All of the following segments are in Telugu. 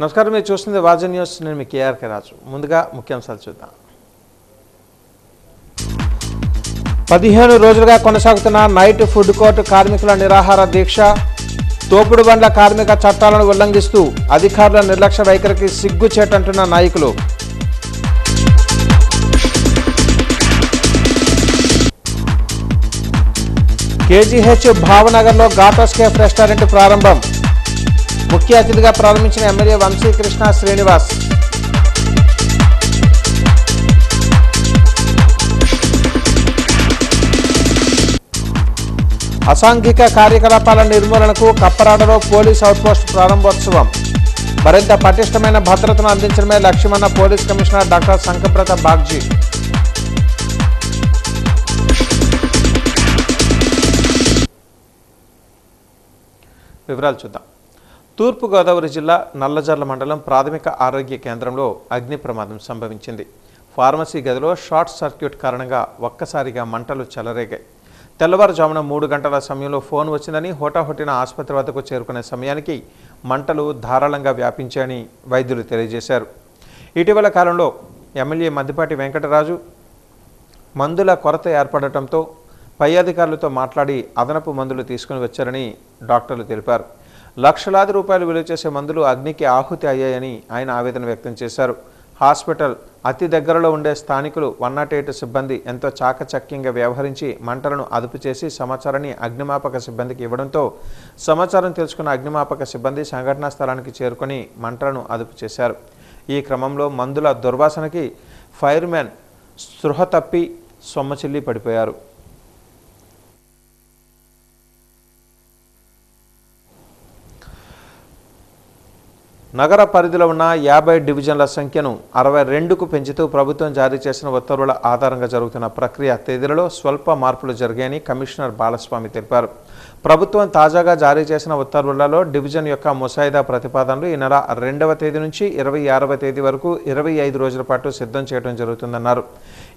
నమస్కారం, మీరు చూస్తుంది వాజన్ న్యూస్. నేను మీ కేఆర్కే రాజు. ముందుగా ముఖ్యాంశాలు చూద్దాం. 15 రోజులుగా కొనసాగుతున్న నైట్ ఫుడ్ కోర్టు కార్మికుల నిరాహార దీక్ష. తోపుడు బండ్ల కార్మిక చట్టాలను ఉల్లంఘిస్తూ అధికారుల నిర్లక్ష్య వైఖరికి సిగ్గుచేటంటున్న నాయకులు. కేజీహెచ్ భావనగర్లో ఘాటోస్ కేఫ్ రెస్టారెంట్ ప్రారంభం. ముఖ్య అతిథిగా ప్రారంభించిన ఎమ్మెల్యే వంశీకృష్ణ శ్రీనివాస్. అసాంఘిక కార్యకలాపాల నిర్మూలనకు కప్పరాడలో పోలీస్ అవుట్పోస్ట్ ప్రారంభోత్సవం. మరింత పటిష్టమైన భద్రతను అందించడమే లక్ష్యమన్న పోలీస్ కమిషనర్ డాక్టర్ సంకబ్రత బాగ్జీ. వివరాలు చూద్దాం. తూర్పుగోదావరి జిల్లా నల్లజర్ల మండలం ప్రాథమిక ఆరోగ్య కేంద్రంలో అగ్ని ప్రమాదం సంభవించింది. ఫార్మసీ గదిలో షార్ట్ సర్క్యూట్ కారణంగా ఒక్కసారిగా మంటలు చెలరేగాయి. తెల్లవారుజామున 3 గంటల సమయంలో ఫోన్ వచ్చిందని హోటాహోటిన ఆసుపత్రి వద్దకు చేరుకునే సమయానికి మంటలు ధారాళంగా వ్యాపించాయని వైద్యులు తెలియజేశారు. ఇటీవల కాలంలో ఎమ్మెల్యే మద్దిపాటి వెంకటరాజు మందుల కొరత ఏర్పడటంతో పై అధికారులతో మాట్లాడి అదనపు మందులు తీసుకుని వచ్చారని డాక్టర్లు తెలిపారు. లక్షలాది రూపాయలు విలువ చేసే మందులు అగ్నికి ఆహుతి అయ్యాయని ఆయన ఆవేదన వ్యక్తం చేశారు. హాస్పిటల్ అతి దగ్గరలో ఉండే స్థానికులు 108 సిబ్బంది ఎంతో చాకచక్యంగా వ్యవహరించి మంటలను అదుపు చేసి సమాచారాన్ని అగ్నిమాపక సిబ్బందికి ఇవ్వడంతో సమాచారం తెలుసుకున్న అగ్నిమాపక సిబ్బంది సంఘటనా స్థలానికి చేరుకొని మంటలను అదుపు చేశారు. ఈ క్రమంలో మందుల దుర్వాసనకి ఫైర్మెన్ స్పృహ తప్పి సొమ్మచిల్లి పడిపోయారు. నగర పరిధిలో ఉన్న 50 డివిజన్ల సంఖ్యను 62కు పెంచుతూ ప్రభుత్వం జారీ చేసిన ఉత్తర్వుల ఆధారంగా జరుగుతున్న ప్రక్రియ తేదీలలో స్వల్ప మార్పులు జరిగాయని కమిషనర్ బాలస్వామి తెలిపారు. ప్రభుత్వం తాజాగా జారీ చేసిన ఉత్తర్వులలో డివిజన్ యొక్క ముసాయిదా ప్రతిపాదనలు ఈ నెల 2వ తేదీ నుంచి 26వ తేదీ వరకు 25 రోజుల పాటు సిద్ధం చేయడం జరుగుతుందన్నారు.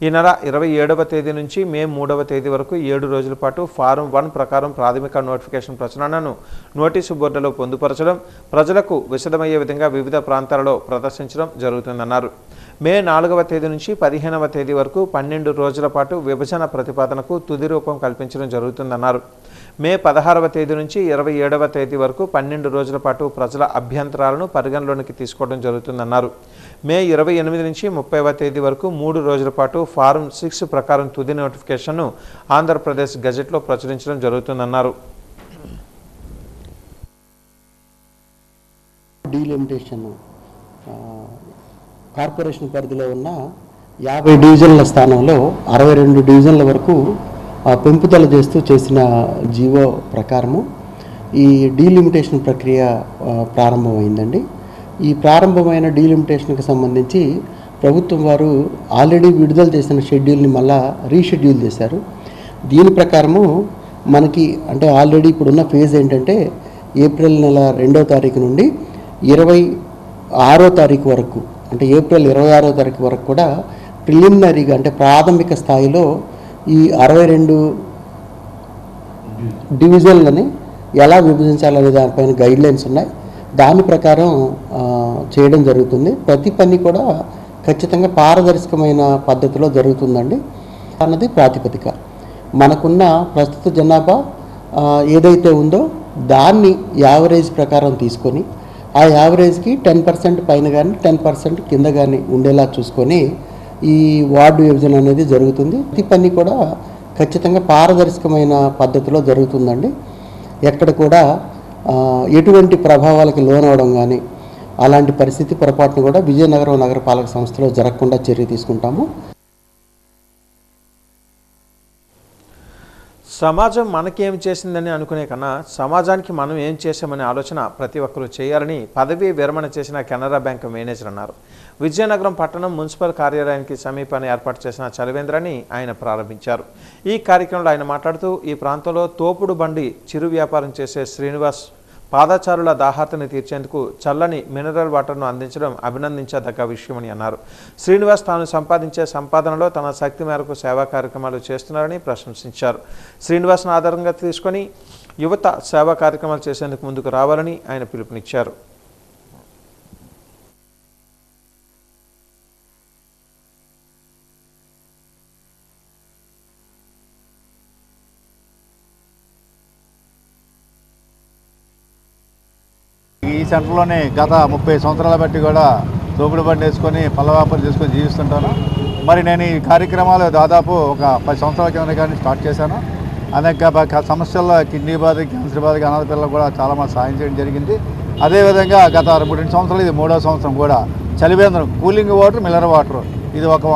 ఈ నెల 27వ తేదీ నుంచి మే 3వ తేదీ వరకు 7 రోజుల పాటు ఫారం 1 ప్రకారం ప్రాథమిక నోటిఫికేషన్ ప్రచురణను నోటీసు బోర్డులో పొందుపరచడం, ప్రజలకు విశదమయ్యే విధంగా వివిధ ప్రాంతాలలో ప్రదర్శించడం జరుగుతుందన్నారు. మే 4వ తేదీ నుంచి 15వ తేదీ వరకు 12 రోజుల పాటు విభజన ప్రతిపాదనకు తుది రూపం కల్పించడం జరుగుతుందన్నారు. మే 16వ తేదీ నుంచి 27వ తేదీ వరకు 12 రోజుల పాటు ప్రజల అభ్యంతరాలను పరిగణలోనికి తీసుకోవడం జరుగుతుందన్నారు. మే 28 నుంచి 30వ తేదీ వరకు 3 రోజుల పాటు ఫారం 6 ప్రకారం తుది నోటిఫికేషన్ను ఆంధ్రప్రదేశ్ గజెట్లో ప్రచురించడం జరుగుతుందన్నారు. డీలిమిటేషన్ కార్పొరేషన్ పరిధిలో ఉన్న 50 డివిజన్ల స్థానంలో 62 డివిజన్ల వరకు పెంపుదల చేసిన జీవో ప్రకారము ఈ డీలిమిటేషన్ ప్రక్రియ ప్రారంభమైందండి. ఈ ప్రారంభమైన డీలిమిటేషన్కి సంబంధించి ప్రభుత్వం వారు ఆల్రెడీ విడుదల చేసిన షెడ్యూల్ని మళ్ళా రీషెడ్యూల్ చేశారు. దీని ప్రకారము మనకి అంటే ఆల్రెడీ ఇప్పుడున్న ఫేజ్ ఏంటంటే ఏప్రిల్ నెల 2వ తారీఖు నుండి 26వ తారీఖు వరకు, అంటే ఏప్రిల్ 26వ తారీఖు వరకు కూడా ప్రిలిమినరీగా అంటే ప్రాథమిక స్థాయిలో ఈ 62 డివిజన్లని ఎలా విభజించాలనే దానిపైన గైడ్లైన్స్ ఉన్నాయి. దాని ప్రకారం చేయడం జరుగుతుంది. ప్రతి పని కూడా ఖచ్చితంగా పారదర్శకమైన పద్ధతిలో జరుగుతుందండి అన్నది ప్రాతిపదిక. మనకున్న ప్రస్తుత జనాభా ఏదైతే ఉందో దాన్ని యావరేజ్ ప్రకారం తీసుకొని ఆ యావరేజ్కి 10% పైన కానీ 10% కింద కానీ ఉండేలా చూసుకొని ఈ వార్డు విభజన అనేది జరుగుతుంది. ప్రతి పని కూడా ఖచ్చితంగా పారదర్శకమైన పద్ధతిలో జరుగుతుందండి. ఎక్కడ కూడా ఎటువంటి ప్రభావాలకి లోనవడం కానీ అలాంటి పరిస్థితి పొరపాటును కూడా విజయనగరం నగరపాలక సంస్థలో జరగకుండా చర్య తీసుకుంటాము. సమాజం మనకేం చేసిందని అనుకునే కన్నా సమాజానికి మనం ఏం చేశామనే ఆలోచన ప్రతి ఒక్కరూ చేయాలని పదవీ విరమణ చేసిన కెనరా బ్యాంక్ మేనేజర్ అన్నారు. విజయనగరం పట్టణం మున్సిపల్ కార్యాలయానికి సమీపాన్ని ఏర్పాటు చేసిన చలివేంద్రాన్ని ఆయన ప్రారంభించారు. ఈ కార్యక్రమంలో ఆయన మాట్లాడుతూ ఈ ప్రాంతంలో తోపుడు బండి చిరు వ్యాపారం చేసే శ్రీనివాస్ పాదచారుల దాహార్తిని తీర్చేందుకు చల్లని మినరల్ వాటర్ను అందించడం అభినందించదగ్గ విషయమని అన్నారు. శ్రీనివాస్ తాను సంపాదించే సంపాదనలో తన శక్తి మేరకు సేవా కార్యక్రమాలు చేస్తున్నారని ప్రశంసించారు. శ్రీనివాస్ను ఆధారంగా తీసుకొని యువత సేవా కార్యక్రమాలు చేసేందుకు ముందుకు రావాలని ఆయన పిలుపునిచ్చారు. సెంటర్లోనే గత 30 సంవత్సరాల బట్టి కూడా తోపుడు బండి వేసుకొని పళ్ళ వ్యాపారం చేసుకొని జీవిస్తుంటాను. మరి నేను ఈ కార్యక్రమాలు దాదాపు ఒక 10 సంవత్సరాల కింద కానీ స్టార్ట్ చేశాను. అనేక సమస్యల్లో కిడ్నీ బాధకి, క్యాన్సర్ బాధకి, అనాథ పిల్లలకు కూడా చాలామంది సాయం చేయడం జరిగింది. అదేవిధంగా గత 2 సంవత్సరాలు, ఇది 3వ సంవత్సరం కూడా చలివేంద్రం కూలింగ్ వాటర్, మిల్లర్ వాటర్ ఇది ఒక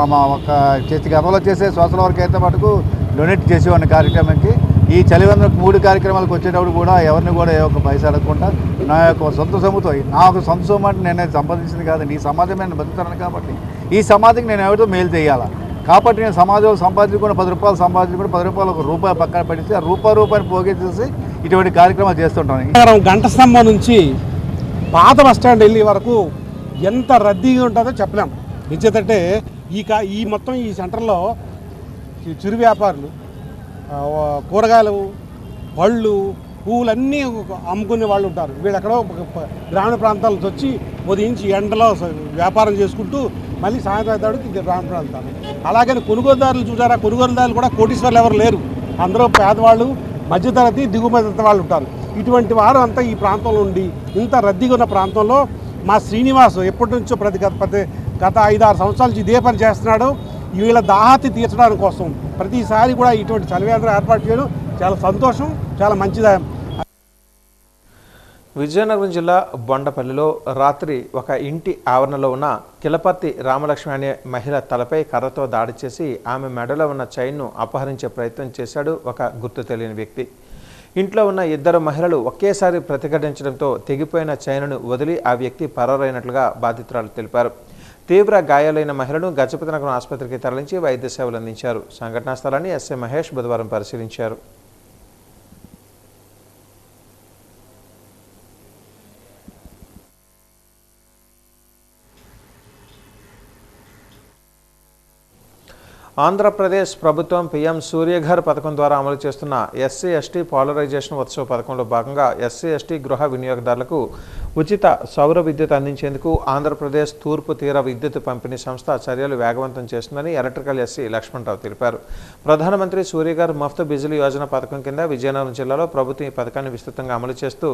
గతంలో చేసే సోషల్ వర్క్ అయితే మటుకు డొనేట్ చేసేవాడిని కార్యక్రమానికి. ఈ చలివేంద్రం 3 కార్యక్రమాలకు వచ్చేటప్పుడు కూడా ఎవరిని కూడా ఏ ఒక్క పైసా అడగకుండా నా యొక్క సొంత సొమ్ముతో, నా ఒక సొంత సొమ్ము అంటే నేను సంపాదించింది కాదు, నీ సమాజం నేను బతుకుతాను కాబట్టి ఈ సమాజానికి నేను ఎవరితో మేలు చేయాలా కాబట్టి నేను సమాజంలో సంపాదించుకుని 10 రూపాయలు సంపాదించుకుని 10 రూపాయలు ఒక రూపాయి పక్కన పెడితే ఆ రూపాయిని పోగేసేసి ఇటువంటి కార్యక్రమాలు చేస్తుంటాను. గంట స్తంభం నుంచి పాత బస్టాండ్ వెళ్ళే వరకు ఎంత రద్దీగా ఉంటుందో చెప్పలేం. నిజంటే ఈ మొత్తం ఈ సెంటర్లో చిరు వ్యాపారులు, కూరగాయలు, పళ్ళు, పువ్వులన్నీ అమ్ముకునే వాళ్ళు ఉంటారు. వీళ్ళెక్కడో గ్రామీణ ప్రాంతాల నుంచి వచ్చి ఉదయించి ఎండలో వ్యాపారం చేసుకుంటూ మళ్ళీ సాయంత్రం అవుతాడు గ్రామీణ ప్రాంతాలు. అలాగని కొనుగోలుదారులు చూసారా, కొనుగోలుదారులు కూడా కోటీశ్వర్లు ఎవరు లేరు. అందరూ పేదవాళ్ళు, మధ్యతరగతి, దిగువ మధ్యతరగతి వాళ్ళు ఉంటారు. ఇటువంటి వారు అంతా ఈ ప్రాంతంలో ఉండి ఇంత రద్దీగా ఉన్న ప్రాంతంలో మా శ్రీనివాస్ ఎప్పటి నుంచో గత 5-6 సంవత్సరాల నుంచి ఇదే పని చేస్తున్నాడు. వీళ్ళ దాహాతి తీర్చడానికి కోసం ప్రతిసారి కూడా ఇటువంటి చలివేంద్రం ఏర్పాటు చేయడం చాలా సంతోషం, చాలా మంచిది. విజయనగరం జిల్లా బొండపల్లిలో రాత్రి ఒక ఇంటి ఆవరణలో ఉన్న కిలపర్తి రామలక్ష్మి అనే మహిళ తలపై కర్రతో దాడి చేసి ఆమె మెడలో ఉన్న చైన్ను అపహరించే ప్రయత్నం చేశాడు ఒక గుర్తు తెలియని వ్యక్తి. ఇంట్లో ఉన్న 2 మహిళలు ఒకేసారి ప్రతిఘటించడంతో తెగిపోయిన చైన్ను వదిలి ఆ వ్యక్తి పరారైనట్లుగా బాధితురాలు తెలిపారు. తీవ్ర గాయాలైన మహిళను గజపతినగరం ఆసుపత్రికి తరలించి వైద్య సేవలు అందించారు. సంఘటనా స్థలాన్ని ఎస్ఐ మహేష్ బుధవారం పరిశీలించారు. ఆంధ్రప్రదేశ్ ప్రభుత్వం పీఎం సూర్యఘర్ పథకం ద్వారా అమలు చేస్తున్న ఎస్సీ ఎస్టీ పాలరైజేషన్ ఉత్సవ పథకంలో భాగంగా ఎస్సీ ఎస్టీ గృహ వినియోగదారులకు ఉచిత సౌర విద్యుత్ అందించేందుకు ఆంధ్రప్రదేశ్ తూర్పు తీర విద్యుత్ పంపిణీ సంస్థ చర్యలు వేగవంతం చేస్తుందని ఎలక్ట్రికల్ ఎస్సీ లక్ష్మణరావు తెలిపారు. ప్రధానమంత్రి సూర్యఘర్ ముఫ్త్ బిజిలీ యోజన పథకం కింద విజయనగరం జిల్లాలో ప్రభుత్వం ఈ పథకాన్ని విస్తృతంగా అమలు చేస్తూ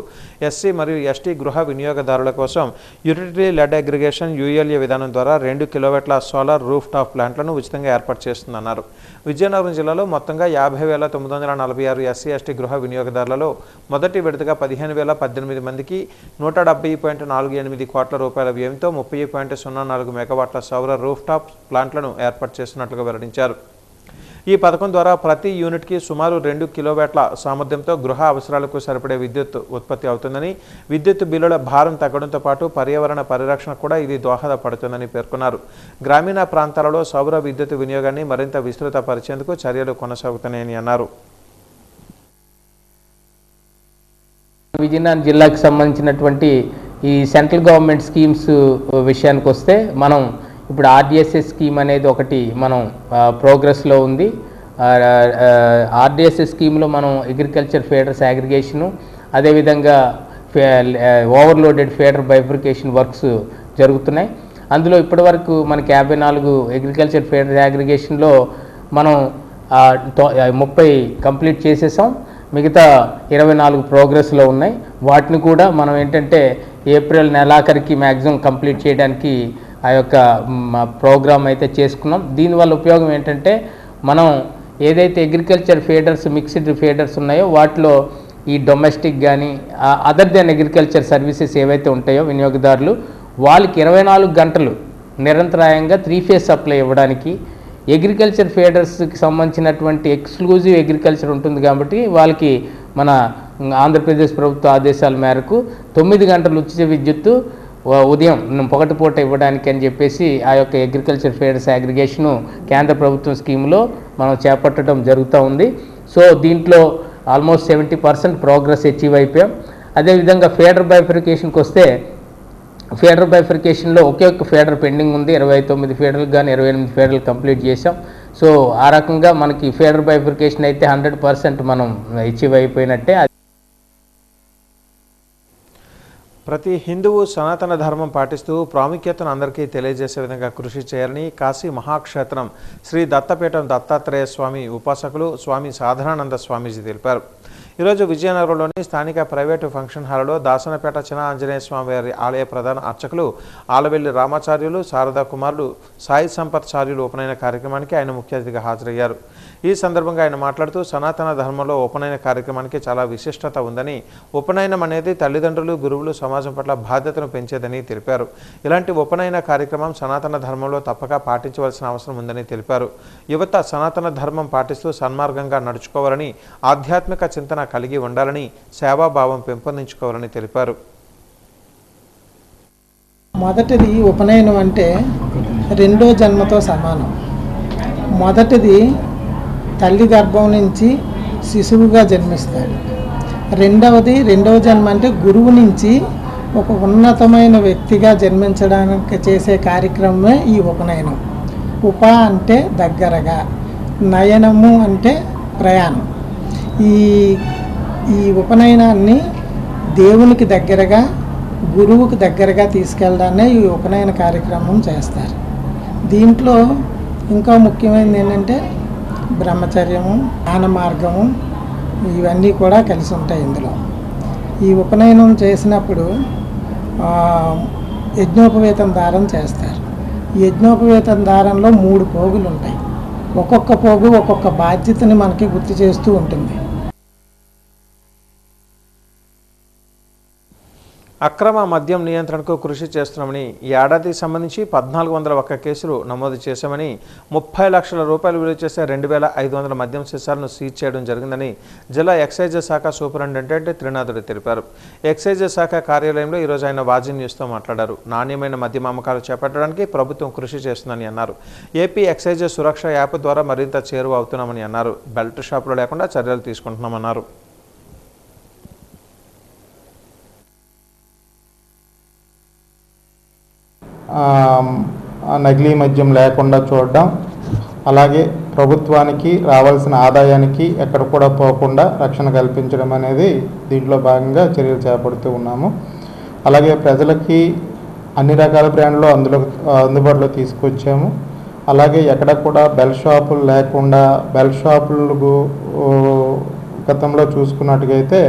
ఎస్సీ మరియు ఎస్టీ గృహ వినియోగదారుల కోసం యూటిలిటీ లెడ్ అగ్రిగేషన్ యూఎల్ఏ విధానం ద్వారా 2 కిలోవాట్ల సోలార్ రూఫ్ టాప్ ప్లాంట్లను ఉచితంగా ఏర్పాటు చేస్తుందన్నారు. విజయనగరం జిల్లాలో మొత్తంగా 50,946 ఎస్సీ ఎస్టీ గృహ వినియోగదారులలో మొదటి విడతగా 15,018 మందికి 170.48 కోట్ల రూపాయల వ్యయంతో 30.04 మెగావాట్ల సౌర రూఫ్ టాప్ ప్లాంట్లను ఏర్పాటు చేస్తున్నట్లుగా వెల్లడించారు. ఈ పథకం ద్వారా ప్రతి యూనిట్కి సుమారు 2 కిలోవాట్ల సామర్థ్యంతో గృహ అవసరాలకు సరిపడే విద్యుత్ ఉత్పత్తి అవుతుందని, విద్యుత్ బిల్లుల భారం తగ్గడంతో పాటు పర్యావరణ పరిరక్షణ కూడా ఇది దోహదపడుతుందని పేర్కొన్నారు. గ్రామీణ ప్రాంతాలలో సౌర విద్యుత్ వినియోగాన్ని మరింత విస్తృతపరిచేందుకు చర్యలు కొనసాగుతున్నాయని అన్నారు. విజయనగరం జిల్లాకు సంబంధించినటువంటి ఈ సెంట్రల్ గవర్నమెంట్ స్కీమ్స్ విషయానికి వస్తే మనం ఇప్పుడు ఆర్డిఎస్ఎస్ స్కీమ్ అనేది ఒకటి మనం ప్రోగ్రెస్లో ఉంది. ఆర్డిఎస్ఎస్ స్కీమ్లో మనం అగ్రికల్చర్ ఫీడర్స్ అగ్రిగేషను, అదేవిధంగా ఓవర్లోడెడ్ ఫీడర్ బైఫర్కేషన్ వర్క్స్ జరుగుతున్నాయి. అందులో ఇప్పటివరకు మనకి 54 అగ్రికల్చర్ ఫీడర్ అగ్రిగేషన్లో మనం 30 కంప్లీట్ చేసేసాం. మిగతా 24 ప్రోగ్రెస్లో ఉన్నాయి. వాటిని కూడా మనం ఏంటంటే ఏప్రిల్ నెలాఖరికి మ్యాక్సిమం కంప్లీట్ చేయడానికి ఆ యొక్క ప్రోగ్రామ్ అయితే చేసుకున్నాం. దీనివల్ల ఉపయోగం ఏంటంటే మనం ఏదైతే అగ్రికల్చర్ ఫీడర్స్, మిక్స్డ్ ఫీడర్స్ ఉన్నాయో వాటిలో ఈ డొమెస్టిక్ కానీ అదర్ దెన్ అగ్రికల్చర్ సర్వీసెస్ ఏవైతే ఉంటాయో వినియోగదారులు వాళ్ళకి 24 గంటలు నిరంతరాయంగా 3 ఫేజ్ సప్లై ఇవ్వడానికి, అగ్రికల్చర్ ఫీడర్స్కి సంబంధించినటువంటి ఎక్స్క్లూజివ్ అగ్రికల్చర్ ఉంటుంది కాబట్టి వాళ్ళకి మన ఆంధ్రప్రదేశ్ ప్రభుత్వ ఆదేశాల మేరకు 9 గంటలు ఉచిత విద్యుత్తు ఉదయం పొగటిపూట ఇవ్వడానికి అని చెప్పేసి ఆ యొక్క అగ్రికల్చర్ ఫీడర్స్ అగ్రిగేషను కేంద్ర ప్రభుత్వం స్కీమ్లో మనం చేపట్టడం జరుగుతూ ఉంది. సో దీంట్లో ఆల్మోస్ట్ 70% ప్రోగ్రెస్ అచీవ్ అయిపోయాం. అదేవిధంగా ఫీడర్ బైఫర్కేషన్కి వస్తే ఫీడర్ బైఫర్కేషన్లో ఒకే ఒక్క ఫీడర్ పెండింగ్ ఉంది. 29 ఫీడర్లకు కానీ 28 ఫీడర్లు కంప్లీట్ చేసాం. సో ఆ రకంగా మనకి ఫీడర్ బైఫర్కేషన్ అయితే 100% మనం అచీవ్ అయిపోయినట్టే. ప్రతి హిందువు సనాతన ధర్మం పాటిస్తూ ప్రాముఖ్యతను అందరికీ తెలియజేసే విధంగా కృషి చేయాలని కాశీ మహాక్షేత్రం శ్రీ దత్తపీఠం దత్తాత్రేయ స్వామి ఉపాసకులు స్వామి సాధనానంద స్వామీజీ తెలిపారు. ఈరోజు విజయనగరంలోని స్థానిక ప్రైవేటు ఫంక్షన్ హాల్లో దాసనపేట చిన్న ఆంజనేయ స్వామి వారి ఆలయ ప్రధాన అర్చకులు ఆలవెల్లి రామాచార్యులు, శారదా కుమారుడు సాయి సంపత్ చార్యులు ఉపనయన కార్యక్రమానికి ఆయన ముఖ్య అతిథిగా హాజరయ్యారు. ఈ సందర్భంగా ఆయన మాట్లాడుతూ సనాతన ధర్మంలో ఉపనయన కార్యక్రమానికి చాలా విశిష్టత ఉందని, ఉపనయనం అనేది తల్లిదండ్రులు, గురువులు, సమాజం పట్ల బాధ్యతను పెంచేదని తెలిపారు. ఇలాంటి ఉపనయన కార్యక్రమం సనాతన ధర్మంలో తప్పక పాటించవలసిన అవసరం ఉందని తెలిపారు. యువత సనాతన ధర్మం పాటిస్తూ సన్మార్గంగా నడుచుకోవాలని, ఆధ్యాత్మిక చింతన కలిగి ఉండాలని, సేవాభావం పెంపొందించుకోవాలని తెలిపారు. మొదటిది ఉపనయనం అంటే రెండో జన్మతో సమానం. మొదటిది తల్లి గర్భం నుంచి శిశువుగా జన్మిస్తాడు. రెండవ జన్మ అంటే గురువు నుంచి ఒక ఉన్నతమైన వ్యక్తిగా జన్మించడానికి చేసే కార్యక్రమమే ఈ ఉపనయనం. ఉప అంటే దగ్గరగా, నయనము అంటే ప్రయాణం. ఈ ఉపనయనాన్ని దేవునికి దగ్గరగా, గురువుకి దగ్గరగా తీసుకెళ్ళడాన్నే ఈ ఉపనయన కార్యక్రమం చేస్తారు. దీంట్లో ఇంకా ముఖ్యమైనది ఏంటంటే బ్రహ్మచర్యము, జ్ఞాన మార్గము, ఇవన్నీ కూడా కలిసి ఉంటాయి ఇందులో. ఈ ఉపనయనం చేసినప్పుడు యజ్ఞోపవేతం దారం చేస్తారు. ఈ యజ్ఞోపవేతం దారంలో 3 పోగులు ఉంటాయి. ఒక్కొక్క పోగు ఒక్కొక్క బాధ్యతని మనకి గుర్తు చేస్తూ ఉంటుంది. అక్రమ మద్యం నియంత్రణకు కృషి చేస్తున్నామని, ఈ ఏడాదికి సంబంధించి 1401 కేసులు నమోదు చేశామని, 30 లక్షల రూపాయలు విలువ చేసే 2500 మద్యం సీసాలను సీజ్ చేయడం జరిగిందని జిల్లా ఎక్సైజ్ శాఖ సూపరింటెండెంట్ త్రినాథుడు తెలిపారు. ఎక్సైజ్ శాఖ కార్యాలయంలో ఈరోజు ఆయన వాజీ న్యూస్తో మాట్లాడారు. నాణ్యమైన మద్యం అమ్మకాలు చేపట్టడానికి ప్రభుత్వం కృషి చేస్తుందని అన్నారు. ఏపీ ఎక్సైజ్ సురక్ష యాప్ ద్వారా మరింత చేరువ అవుతున్నామని అన్నారు. బెల్ట్ షాపులు లేకుండా చర్యలు తీసుకుంటున్నామన్నారు. నకిలీ మద్యం లేకుండా చూడడం, అలాగే ప్రభుత్వానికి రావాల్సిన ఆదాయానికి ఎక్కడ కూడా పోకుండా రక్షణ కల్పించడం అనేది దీంట్లో భాగంగా చర్యలు చేపడుతూ ఉన్నాము. అలాగే ప్రజలకి అన్ని రకాల బ్రాండ్లు అందుబాటులో తీసుకొచ్చాము. అలాగే ఎక్కడ కూడా బెల్ట్ షాపులు లేకుండా, బెల్ట్ షాపులకు గతంలో చూసుకున్నట్టుగైతే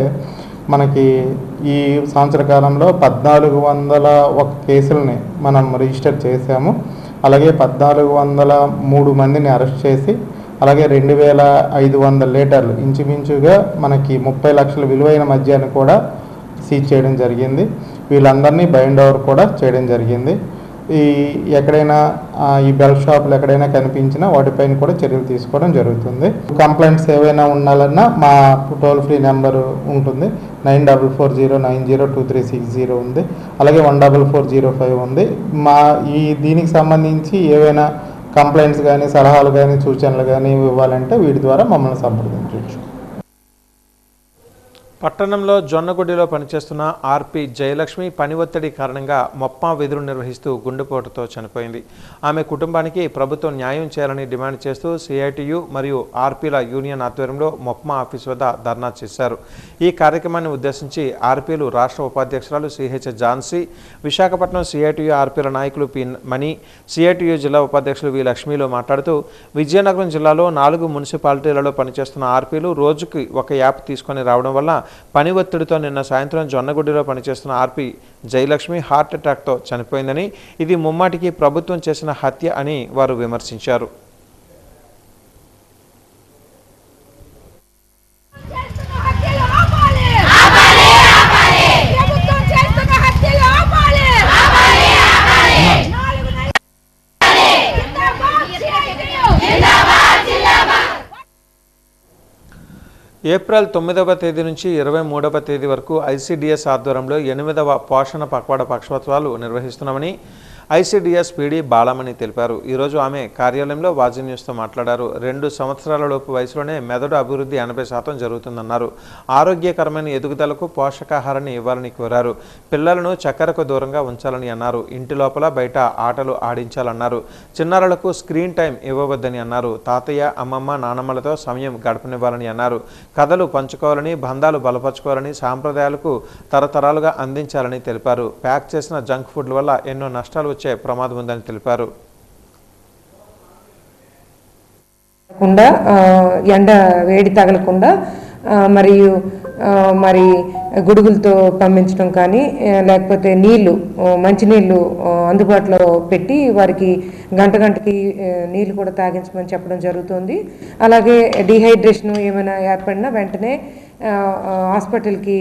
మనకి ఈ సంవత్సర కాలంలో 1401 కేసులని మనం రిజిస్టర్ చేశాము. అలాగే 1403 మందిని అరెస్ట్ చేసి, అలాగే 2500 లీటర్లు ఇంచుమించుగా మనకి 30 లక్షల విలువైన మద్యాన్ని కూడా సీజ్ చేయడం జరిగింది. వీళ్ళందరినీ బైండ్ ఓవర్ కూడా చేయడం జరిగింది. ఎక్కడైనా ఈ బెల్ట్ షాపులు ఎక్కడైనా కనిపించినా వాటిపైన కూడా చర్యలు తీసుకోవడం జరుగుతుంది. కంప్లైంట్స్ ఏవైనా ఉండాలన్నా మా టోల్ ఫ్రీ నెంబర్ ఉంటుంది, 9440902360 ఉంది. అలాగే 14405 ఉంది. దీనికి సంబంధించి ఏవైనా కంప్లైంట్స్ కానీ, సలహాలు కానీ, సూచనలు కానీ ఇవ్వాలంటే వీటి ద్వారా మమ్మల్ని సంప్రదించవచ్చు. పట్టణంలో జొన్నగుడ్డిలో పనిచేస్తున్న ఆర్పి జయలక్ష్మి పని ఒత్తిడి కారణంగా మొప్పా విధులు నిర్వహిస్తూ గుండెపోటుతో చనిపోయింది. ఆమె కుటుంబానికి ప్రభుత్వం న్యాయం చేయాలని డిమాండ్ చేస్తూ సిఐటియు మరియు ఆర్పీల యూనియన్ ఆధ్వర్యంలో మొప్పా ఆఫీస్ వద్ద ధర్నా చేశారు. ఈ కార్యక్రమాన్ని ఉద్దేశించి ఆర్పీలు రాష్ట్ర ఉపాధ్యక్షురాలు సిహెచ్ ఝాన్సీ, విశాఖపట్నం సిఐటియు ఆర్పీల నాయకులు పి మణి, సిఐటియు జిల్లా ఉపాధ్యక్షులు వి లక్ష్మీలు మాట్లాడుతూ విజయనగరం జిల్లాలో 4 మున్సిపాలిటీలలో పనిచేస్తున్న ఆర్పీలు రోజుకి ఒక యాప్ తీసుకొని రావడం వల్ల పని ఒత్తిడితో నిన్న సాయంత్రం జొన్నగుడ్డిలో పనిచేస్తున్న ఆర్పి జయలక్ష్మి హార్ట్ అటాక్తో చనిపోయిందని, ఇది ముమ్మాటికి ప్రభుత్వం చేసిన హత్య అని వారు విమర్శించారు. ఏప్రిల్ 9వ తేదీ నుంచి 23వ తేదీ వరకు ఐసిడిఎస్ ఆధ్వర్యంలో 8వ పోషణ పక్వాడ పక్షోత్సవాలు నిర్వహిస్తున్నామని ఐసిడిఎస్ పీడీ బాలమణి తెలిపారు. ఈరోజు ఆమె కార్యాలయంలో వాజీ న్యూస్తో మాట్లాడారు. 2 సంవత్సరాల లోపు వయసులోనే మెదడు అభివృద్ధి 80% జరుగుతుందన్నారు. ఆరోగ్యకరమైన ఎదుగుదలకు పోషకాహారాన్ని ఇవ్వాలని కోరారు. పిల్లలను చక్కెరకు దూరంగా ఉంచాలని అన్నారు. ఇంటి లోపల బయట ఆటలు ఆడించాలన్నారు. చిన్నారులకు స్క్రీన్ టైం ఇవ్వవద్దని అన్నారు. తాతయ్య, అమ్మమ్మ, నానమ్మలతో సమయం గడపనివ్వాలని అన్నారు. కథలు పంచుకోవాలని, బంధాలు బలపరుచుకోవాలని, సాంప్రదాయాలకు తరతరాలుగా అందించాలని తెలిపారు. ప్యాక్ చేసిన జంక్ ఫుడ్ల వల్ల ఎన్నో నష్టాలు వచ్చే ప్రమాదం ఉందని తెలిపారు. ఎండ వేడి తగలకుండా మరియు మరి గొడుగులతో పంపించడం కానీ లేకపోతే నీళ్లు మంచినీళ్ళు అందుబాటులో పెట్టి వారికి గంటకి నీళ్లు కూడా తాగించమని చెప్పడం జరుగుతుంది. అలాగే డిహైడ్రేషన్ ఏమైనా ఏర్పడినా వెంటనే హాస్పిటల్కి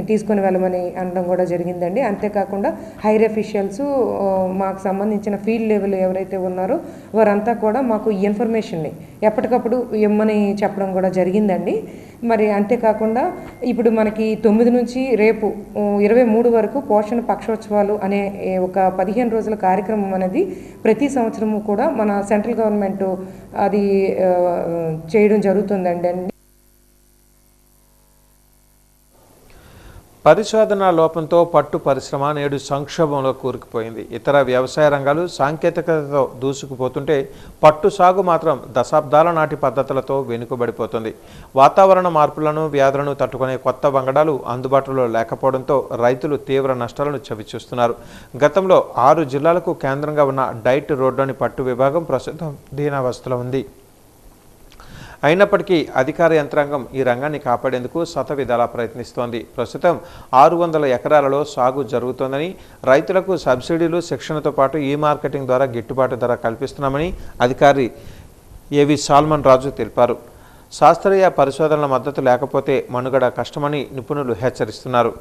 తీసుకొని వెళ్ళమని అనడం కూడా జరిగిందండి. అంతేకాకుండా హైర్ అఫీషియల్స్ మాకు సంబంధించిన ఫీల్డ్ లెవెల్ ఎవరైతే ఉన్నారో వారంతా కూడా మాకు ఈ ఇన్ఫర్మేషన్ని ఎప్పటికప్పుడు ఇమ్మని చెప్పడం కూడా జరిగిందండి. మరి అంతేకాకుండా ఇప్పుడు మనకి 9 నుంచి రేపు 23 వరకు పోషణ పక్షోత్సవాలు అనే ఒక 15 రోజుల కార్యక్రమం అనేది ప్రతి సంవత్సరము కూడా మన సెంట్రల్ గవర్నమెంట్ అది చేయడం జరుగుతుందండి. పరిశోధన లోపంతో పట్టు పరిశ్రమ నేడు సంక్షోభంలో కూరుకుపోయింది. ఇతర వ్యవసాయ రంగాలు సాంకేతికతతో దూసుకుపోతుంటే పట్టు సాగు మాత్రం దశాబ్దాల నాటి పద్ధతులతో వెనుకబడిపోతుంది. వాతావరణ మార్పులను, వ్యాధులను తట్టుకునే కొత్త వంగడాలు అందుబాటులో లేకపోవడంతో రైతులు తీవ్ర నష్టాలను చవిచూస్తున్నారు. గతంలో 6 జిల్లాలకు కేంద్రంగా ఉన్న డైట్ రోడ్లోని పట్టు విభాగం ప్రస్తుతం దీనావస్థలో ఉంది. అయినప్పటికీ అధికార యంత్రాంగం ఈ రంగాన్ని కాపాడేందుకు శతవిధాలా ప్రయత్నిస్తోంది. ప్రస్తుతం 600 ఎకరాలలో సాగు జరుగుతోందని, రైతులకు సబ్సిడీలు, శిక్షణతో పాటు ఈ మార్కెటింగ్ ద్వారా గిట్టుబాటు ధర కల్పిస్తున్నామని అధికారి ఏవి సాల్మన్ రాజు తెలిపారు. శాస్త్రీయ పరిశోధనల మద్దతు లేకపోతే మనుగడ కష్టమని నిపుణులు హెచ్చరిస్తున్నారు.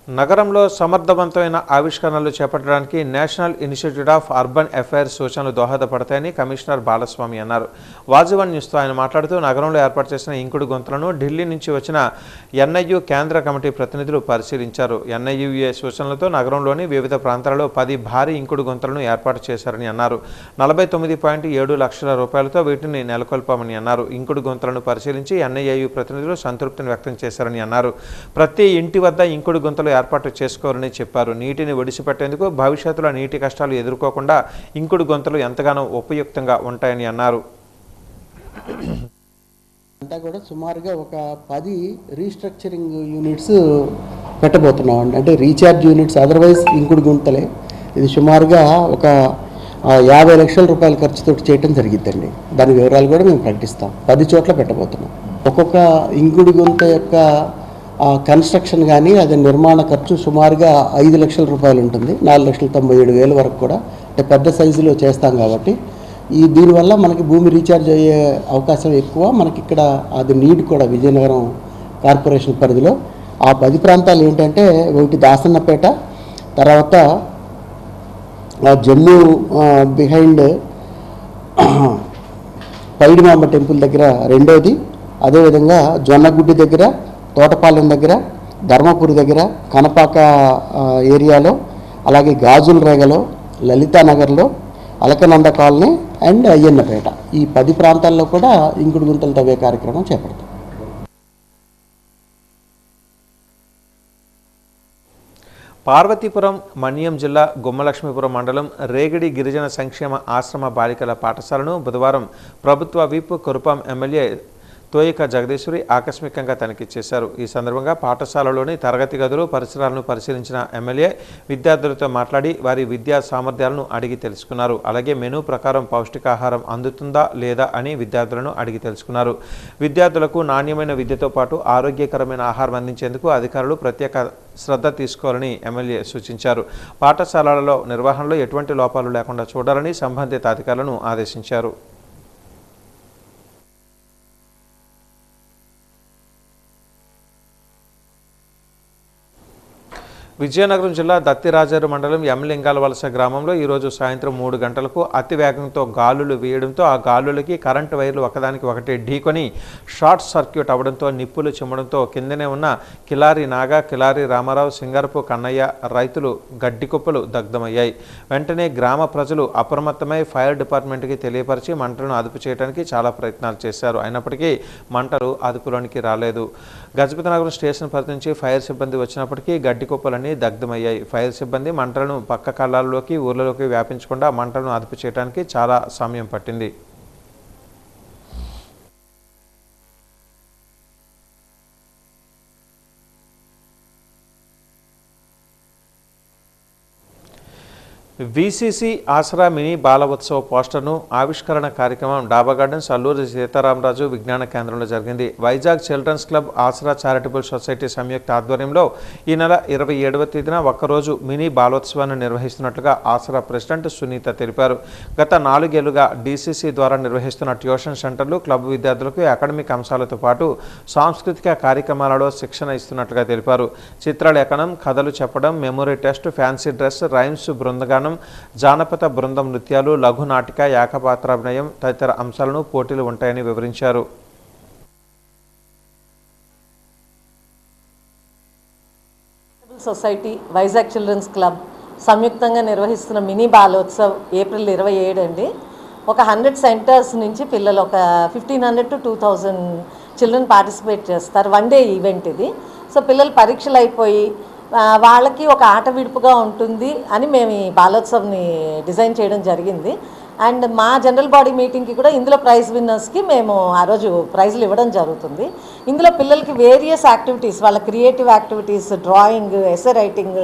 నగరంలో సమర్థవంతమైన ఆవిష్కరణలు చేపట్టడానికి national institute of urban affairs సూచనలు దోహదపడతాయని కమిషనర్ బాలస్వామి అన్నారు. వాజీవన్ న్యూస్తో ఆయన మాట్లాడుతూ నగరంలో ఏర్పాటు చేసిన ఇంకుడు గుంతలను ఢిల్లీ నుంచి వచ్చిన ఎన్ఐయు కేంద్ర కమిటీ ప్రతినిధులు పరిశీలించారు. ఎన్ఐయుఏ సూచనలతో నగరంలోని వివిధ ప్రాంతాలలో 10 భారీ ఇంకుడు గుంతలను ఏర్పాటు చేశారని అన్నారు. 49.7 లక్షల రూపాయలతో వీటిని నెలకొల్పామని అన్నారు. ఇంకుడు గుంతలను పరిశీలించి ఎన్ఐయు ప్రతినిధులు సంతృప్తిని వ్యక్తం చేశారని అన్నారు. ప్రతి ఇంటి వద్ద ఇంకుడు గుంతలు ఏర్పాటు చేసుకోవాలని చెప్పారు. నీటిని ఒడిసిపెట్టేందుకు భవిష్యత్తులో నీటి కష్టాలు ఎదుర్కోకుండా ఇంకుడు గొంతులు ఎంతగానో ఉపయుక్తంగా ఉంటాయని అన్నారు. అంతా కూడా సుమారుగా ఒక 10 రీస్ట్రక్చరింగ్ యూనిట్స్ పెట్టబోతున్నాం. అంటే రీఛార్జ్ యూనిట్స్, అదర్వైజ్ ఇంకుడు గుంతలే. ఇది సుమారుగా ఒక 50 లక్షల రూపాయల ఖర్చుతో చేయడం జరిగిద్దండి. దాని వివరాలు కూడా మేము ప్రకటిస్తాం. 10 చోట్ల పెట్టబోతున్నాం. ఒక్కొక్క ఇంకుడు గుంత యొక్క కన్స్ట్రక్షన్ కానీ అది నిర్మాణ ఖర్చు సుమారుగా 5 లక్షల రూపాయలు ఉంటుంది. 4,97,000 వరకు కూడా, అంటే పెద్ద సైజులో చేస్తాం కాబట్టి దీనివల్ల మనకి భూమి రీఛార్జ్ అయ్యే అవకాశం ఎక్కువ. మనకి ఇక్కడ అది నీడ్ కూడా విజయనగరం కార్పొరేషన్ పరిధిలో ఆ 10 ప్రాంతాలు ఏంటంటే, ఒకటి దాసన్నపేట, తర్వాత జమ్మూ బిహైండ్ పైడిమాంబ టెంపుల్ దగ్గర రెండోది, అదేవిధంగా జొన్నగుడ్డి దగ్గర, తోటపాలెం దగ్గర, ధర్మపురి దగ్గర, కనపాక ఏరియాలో, అలాగే గాజుల రేగలో, లలితానగర్లో, అలకనంద కాలనీ అండ్ అయ్యన్నపేట, ఈ 10 ప్రాంతాల్లో కూడా ఇంకుడు గుంతలు తవ్వే కార్యక్రమం చేపడతాం. పార్వతీపురం మన్యం జిల్లా గుమ్మలక్ష్మీపురం మండలం రేగిడి గిరిజన సంక్షేమ ఆశ్రమ బాలికల పాఠశాలను బుధవారం ప్రభుత్వ విప్ కురుపాం ఎమ్మెల్యే తోయిక జగదీశ్వరి ఆకస్మికంగా తనిఖీ చేశారు. ఈ సందర్భంగా పాఠశాలలోని తరగతి గదులు, పరిసరాలను పరిశీలించిన ఎమ్మెల్యే విద్యార్థులతో మాట్లాడి వారి విద్యా సామర్థ్యాలను అడిగి తెలుసుకున్నారు. అలాగే మెనూ ప్రకారం పౌష్టికాహారం అందుతుందా లేదా అని విద్యార్థులను అడిగి తెలుసుకున్నారు. విద్యార్థులకు నాణ్యమైన విద్యతో పాటు ఆరోగ్యకరమైన ఆహారం అందించేందుకు అధికారులు ప్రత్యేక శ్రద్ధ తీసుకోవాలని ఎమ్మెల్యే సూచించారు. పాఠశాలలలో నిర్వహణలో ఎటువంటి లోపాలు లేకుండా చూడాలని సంబంధిత అధికారులను ఆదేశించారు. విజయనగరం జిల్లా దత్తిరాజేరు మండలం యమలింగాల వలస గ్రామంలో ఈరోజు సాయంత్రం 3 గంటలకు అతి వేగంతో గాలులు వేయడంతో ఆ గాలులకి కరెంటు వైర్లు ఒకదానికి ఒకటి ఢీకొని షార్ట్ సర్క్యూట్ అవడంతో నిప్పులు చిమ్మడంతో కిందనే ఉన్న కిలారి నాగా, కిలారి రామారావు, సింగరపు కన్నయ్య రైతులు గడ్డి కుప్పలు దగ్ధమయ్యాయి. వెంటనే గ్రామ ప్రజలు అప్రమత్తమై ఫైర్ డిపార్ట్మెంట్కి తెలియపరిచి మంటలను అదుపు చేయడానికి చాలా ప్రయత్నాలు చేశారు. అయినప్పటికీ మంటలు అదుపులోనికి రాలేదు. గజపతినగరం స్టేషన్ పరిధి నుంచి ఫైర్ సిబ్బంది వచ్చినప్పటికీ గడ్డి కుప్పలన్నీ దగ్ధమయ్యాయి. ఫైర్ సిబ్బంది మంటలను పక్క కళ్ళాల్లోకి, ఊర్లలోకి వ్యాపించకుండా మంటలను అదుపు చేయడానికి చాలా సమయం పట్టింది. వీసీసీ ఆసరా మినీ బాల ఉత్సవ పోస్టర్ను ఆవిష్కరణ కార్యక్రమం డాబా గార్డెన్స్ అల్లూరి సీతారామరాజు విజ్ఞాన కేంద్రంలో జరిగింది. వైజాగ్ చిల్డ్రన్స్ క్లబ్ ఆసరా చారిటబుల్ సొసైటీ సంయుక్త ఆధ్వర్యంలో ఈ నెల 27వ తేదీన ఒక్కరోజు మినీ బాలోత్సవాన్ని నిర్వహిస్తున్నట్లుగా ఆసరా ప్రెసిడెంట్ సునీత తెలిపారు. గత 4 ఏళ్లుగా డీసీసీ ద్వారా నిర్వహిస్తున్న ట్యూషన్ సెంటర్లు క్లబ్ విద్యార్థులకు అకాడమిక్ అంశాలతో పాటు సాంస్కృతిక కార్యక్రమాలలో శిక్షణ ఇస్తున్నట్లుగా తెలిపారు. చిత్రలేఖనం, కథలు చెప్పడం, memory test, fancy dress, rhymes, బృందగానం, జానపద బృందం నృత్యాలు, లఘు నాటిక, ఏకపాత్రాభినయం తదితర అంశాలను పోటీలు ఉంటాయని వివరించారు. సొసైటీ వైజాగ్ చిల్డ్రన్స్ క్లబ్ సంయుక్తంగా నిర్వహిస్తున్న మినీ బాలోత్సవ్ ఏప్రిల్ 27 అండి. ఒక 100 సెంటర్స్ నుంచి పిల్లలు ఒక 1500 to 2000 చిల్డ్రన్ పార్టిసిపేట్ చేస్తారు. 1 డే ఈవెంట్ ఇది. సో పిల్లలు పరీక్షలు అయిపోయి వాళ్ళకి ఒక ఆట విడుపుగా ఉంటుంది అని మేము ఈ బాలోత్సవ్ని డిజైన్ చేయడం జరిగింది. అండ్ మా జనరల్ బాడీ మీటింగ్కి కూడా ఇందులో ప్రైజ్ విన్నర్స్కి మేము ఆ రోజు ప్రైజ్లు ఇవ్వడం జరుగుతుంది. ఇందులో పిల్లలకి వేరియస్ యాక్టివిటీస్, వాళ్ళ creative activities, drawing, essay writing,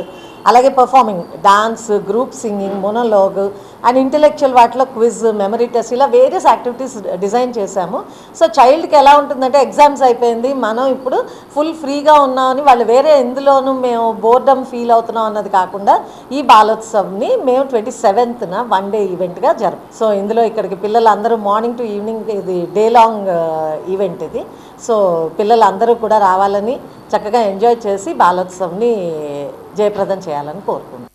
అలాగే performing, dance, group singing, monologue and intellectual వాటిలో క్విజ్, మెమరీ టెస్ట్, ఇలా వేరియస్ యాక్టివిటీస్ డిజైన్ చేశాము. సో చైల్డ్కి ఎలా ఉంటుందంటే ఎగ్జామ్స్ అయిపోయింది, మనం ఇప్పుడు ఫుల్ ఫ్రీగా ఉన్నామని వాళ్ళు వేరే ఎందులోనూ మేము బోర్డమ్ ఫీల్ అవుతున్నాం అన్నది కాకుండా ఈ బాలోత్సవ్ని మేము 27న 1 డే ఈవెంట్గా సో ఇందులో ఇక్కడికి పిల్లలందరూ మార్నింగ్ టు ఈవినింగ్, ఇది డే లాంగ్ ఈవెంట్ ఇది. సో పిల్లలందరూ కూడా రావాలని, చక్కగా ఎంజాయ్ చేసి బాలోత్సవ్ని జయప్రదం చేయాలని కోరుకుంటున్నాను.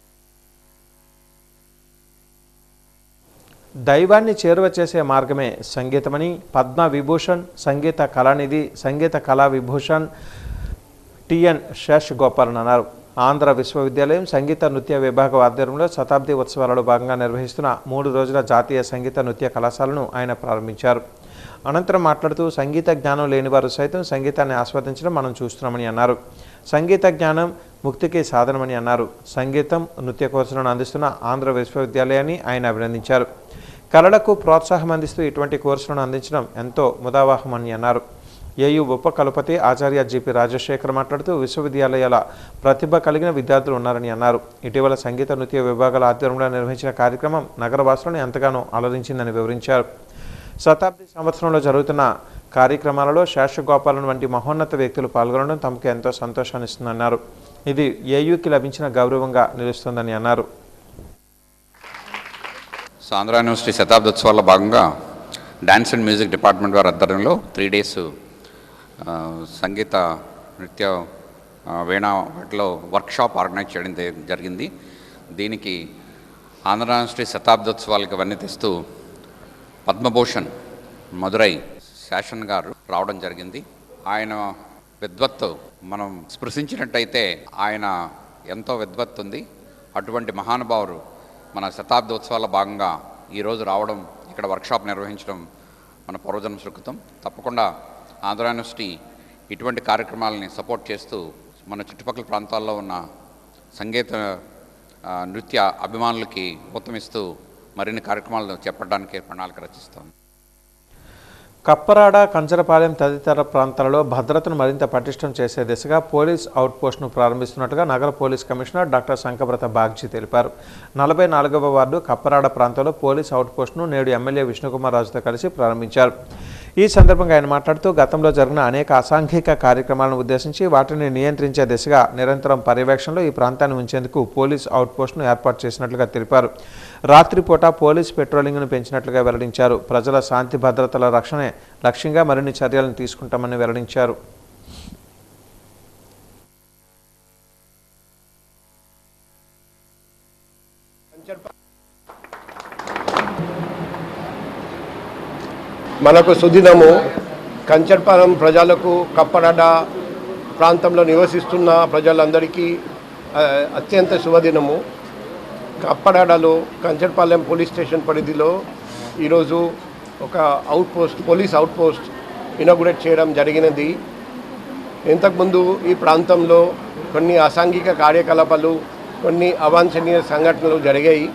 దైవాన్ని చేరువ చేసే మార్గమే సంగీతమని పద్మ విభూషణ్, సంగీత కళానిధి, సంగీత కళా విభూషణ్ టిఎన్ శేష్ గోపాలన్ అన్నారు. ఆంధ్ర విశ్వవిద్యాలయం సంగీత నృత్య విభాగం ఆధ్వర్యంలో శతాబ్ది ఉత్సవాలలో భాగంగా నిర్వహిస్తున్న 3 రోజుల జాతీయ సంగీత నృత్య కళాశాలను ఆయన ప్రారంభించారు. అనంతరం మాట్లాడుతూ సంగీత జ్ఞానం లేని వారు సైతం సంగీతాన్ని ఆస్వాదించడం మనం చూస్తున్నామని అన్నారు. సంగీత జ్ఞానం ముక్తికి సాధనమని అన్నారు. సంగీతం, నృత్య కోర్సులను అందిస్తున్న ఆంధ్ర విశ్వవిద్యాలయాన్ని ఆయన అభినందించారు. కళలకు ప్రోత్సాహం అందిస్తూ ఇటువంటి కోర్సులను అందించడం ఎంతో ముదావహమని అన్నారు. ఏయు ఉపకులపతి ఆచార్య జిపి రాజశేఖర్ మాట్లాడుతూ విశ్వవిద్యాలయాల ప్రతిభ కలిగిన విద్యార్థులు ఉన్నారని అన్నారు. ఇటీవల సంగీత నృత్య విభాగాల ఆధ్వర్యంలో నిర్వహించిన కార్యక్రమం నగరవాసులను ఎంతగానో అలరించిందని వివరించారు. శతాబ్ది సంవత్సరంలో జరుగుతున్న కార్యక్రమాలలో శేషగోపాలన్ వంటి మహోన్నత వ్యక్తులు పాల్గొనడం తమకు ఎంతో సంతోషాన్ని ఇస్తుందన్నారు. ఇది ఏయుకి లభించిన గౌరవంగా నిలుస్తుందని అన్నారు. ఆంధ్ర యూనివర్సిటీ శతాబ్దోత్సవాల్లో భాగంగా డ్యాన్స్ అండ్ మ్యూజిక్ డిపార్ట్మెంట్ వారి ఆధ్వర్యంలో 3 days సంగీత, నృత్య, వీణా వాటిలో వర్క్షాప్ ఆర్గనైజ్ చేయడం జరిగింది. దీనికి ఆంధ్ర యూనివర్సిటీ శతాబ్దోత్సవాలకు అవన్నీ తెస్తూ పద్మభూషణ్ మదురై శాసన్ గారు రావడం జరిగింది. ఆయన విద్వత్తు మనం స్పృశించినట్టయితే ఆయన ఎంతో విద్వత్తు ఉంది. అటువంటి మహానుభావులు మన శతాబ్దోత్సవాల భాగంగా ఈరోజు రావడం, ఇక్కడ వర్క్షాప్ నిర్వహించడం మన పూర్వజన్మ సుకృతం. తప్పకుండా ఆంధ్ర యూనివర్సిటీ ఇటువంటి కార్యక్రమాలని సపోర్ట్ చేస్తూ మన చుట్టుపక్కల ప్రాంతాల్లో ఉన్న సంగీత నృత్య అభిమానులకి ఊతమిస్తూ మరిన్ని కార్యక్రమాలు చేపట్టడానికి ప్రణాళిక రచిస్తాం. కప్పరాడ, కంచరపాలెం తదితర ప్రాంతాలలో భద్రతను మరింత పటిష్టం చేసే దిశగా పోలీస్ అవుట్పోస్ట్ను ప్రారంభిస్తున్నట్టుగా నగర police commissioner doctor Shankhabrata Bagchi తెలిపారు. 44వ వార్డు కప్పరాడ ప్రాంతంలో పోలీస్ అవుట్పోస్ట్ను నేడు ఎమ్మెల్యే విష్ణుకుమార్ రాజుతో కలిసి ప్రారంభించారు. ఈ సందర్భంగా ఆయన మాట్లాడుతూ గతంలో జరిగిన అనేక అసాంఘిక కార్యక్రమాలను ఉద్దేశించి వాటిని నియంత్రించే దిశగా నిరంతరం పర్యవేక్షణలో ఈ ప్రాంతాన్ని ఉంచేందుకు పోలీస్ అవుట్పోస్ట్ను ఏర్పాటు చేసినట్లుగా తెలిపారు. రాత్రిపూట పోలీస్ పెట్రోలింగ్ను పెంచినట్లుగా వెల్లడించారు. ప్రజల శాంతి భద్రతల రక్షణే లక్ష్యంగా మరిన్ని చర్యలను తీసుకుంటామని వెల్లడించారు. మనకు సుదినము కంచర్పాలెం ప్రజలకు, కప్పరాడ ప్రాంతంలో నివసిస్తున్న ప్రజలందరికీ అత్యంత శుభదినము. కప్పరాడలో కంచర్పాలెం పోలీస్ స్టేషన్ పరిధిలో ఈరోజు ఒక పోలీస్ అవుట్పోస్ట్ ఇనాగ్రేట్ చేయడం జరిగినది. ఇంతకుముందు ఈ ప్రాంతంలో కొన్ని అసాంఘిక కార్యకలాపాలు, కొన్ని అవాంఛనీయ సంఘటనలు జరిగాయి.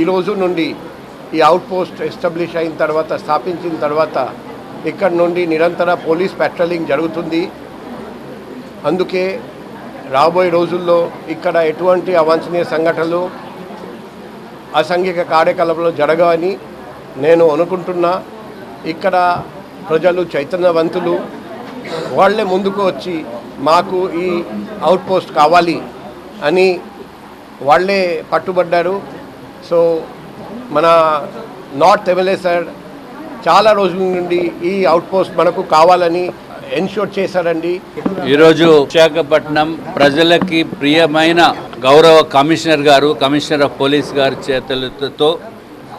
ఈరోజు నుండి ఈ అవుట్పోస్ట్ ఎస్టాబ్లిష్ అయిన తర్వాత, స్థాపించిన తర్వాత ఇక్కడ నుండి నిరంతర పోలీస్ పెట్రోలింగ్ జరుగుతుంది. అందుకే రాబోయే రోజుల్లో ఇక్కడ ఎటువంటి అవాంఛనీయ సంఘటనలు అసాంఘిక కార్యకలాపాలు జరగవని నేను అనుకుంటున్నా. ఇక్కడ ప్రజలు చైతన్యవంతులు, వాళ్ళే ముందుకు వచ్చి మాకు ఈ అవుట్ పోస్ట్ కావాలి అని వాళ్ళే పట్టుబడ్డారు. సో మన నార్త్ ఎమ్మెల్యే సార్ చాలా రోజుల నుండి ఈ అవుట్ పోస్ట్ మనకు కావాలని ఎన్షూర్ చేశారండి. ఈరోజు విశాఖపట్నం ప్రజలకి ప్రియమైన గౌరవ కమిషనర్ ఆఫ్ పోలీస్ గారి చేతులతో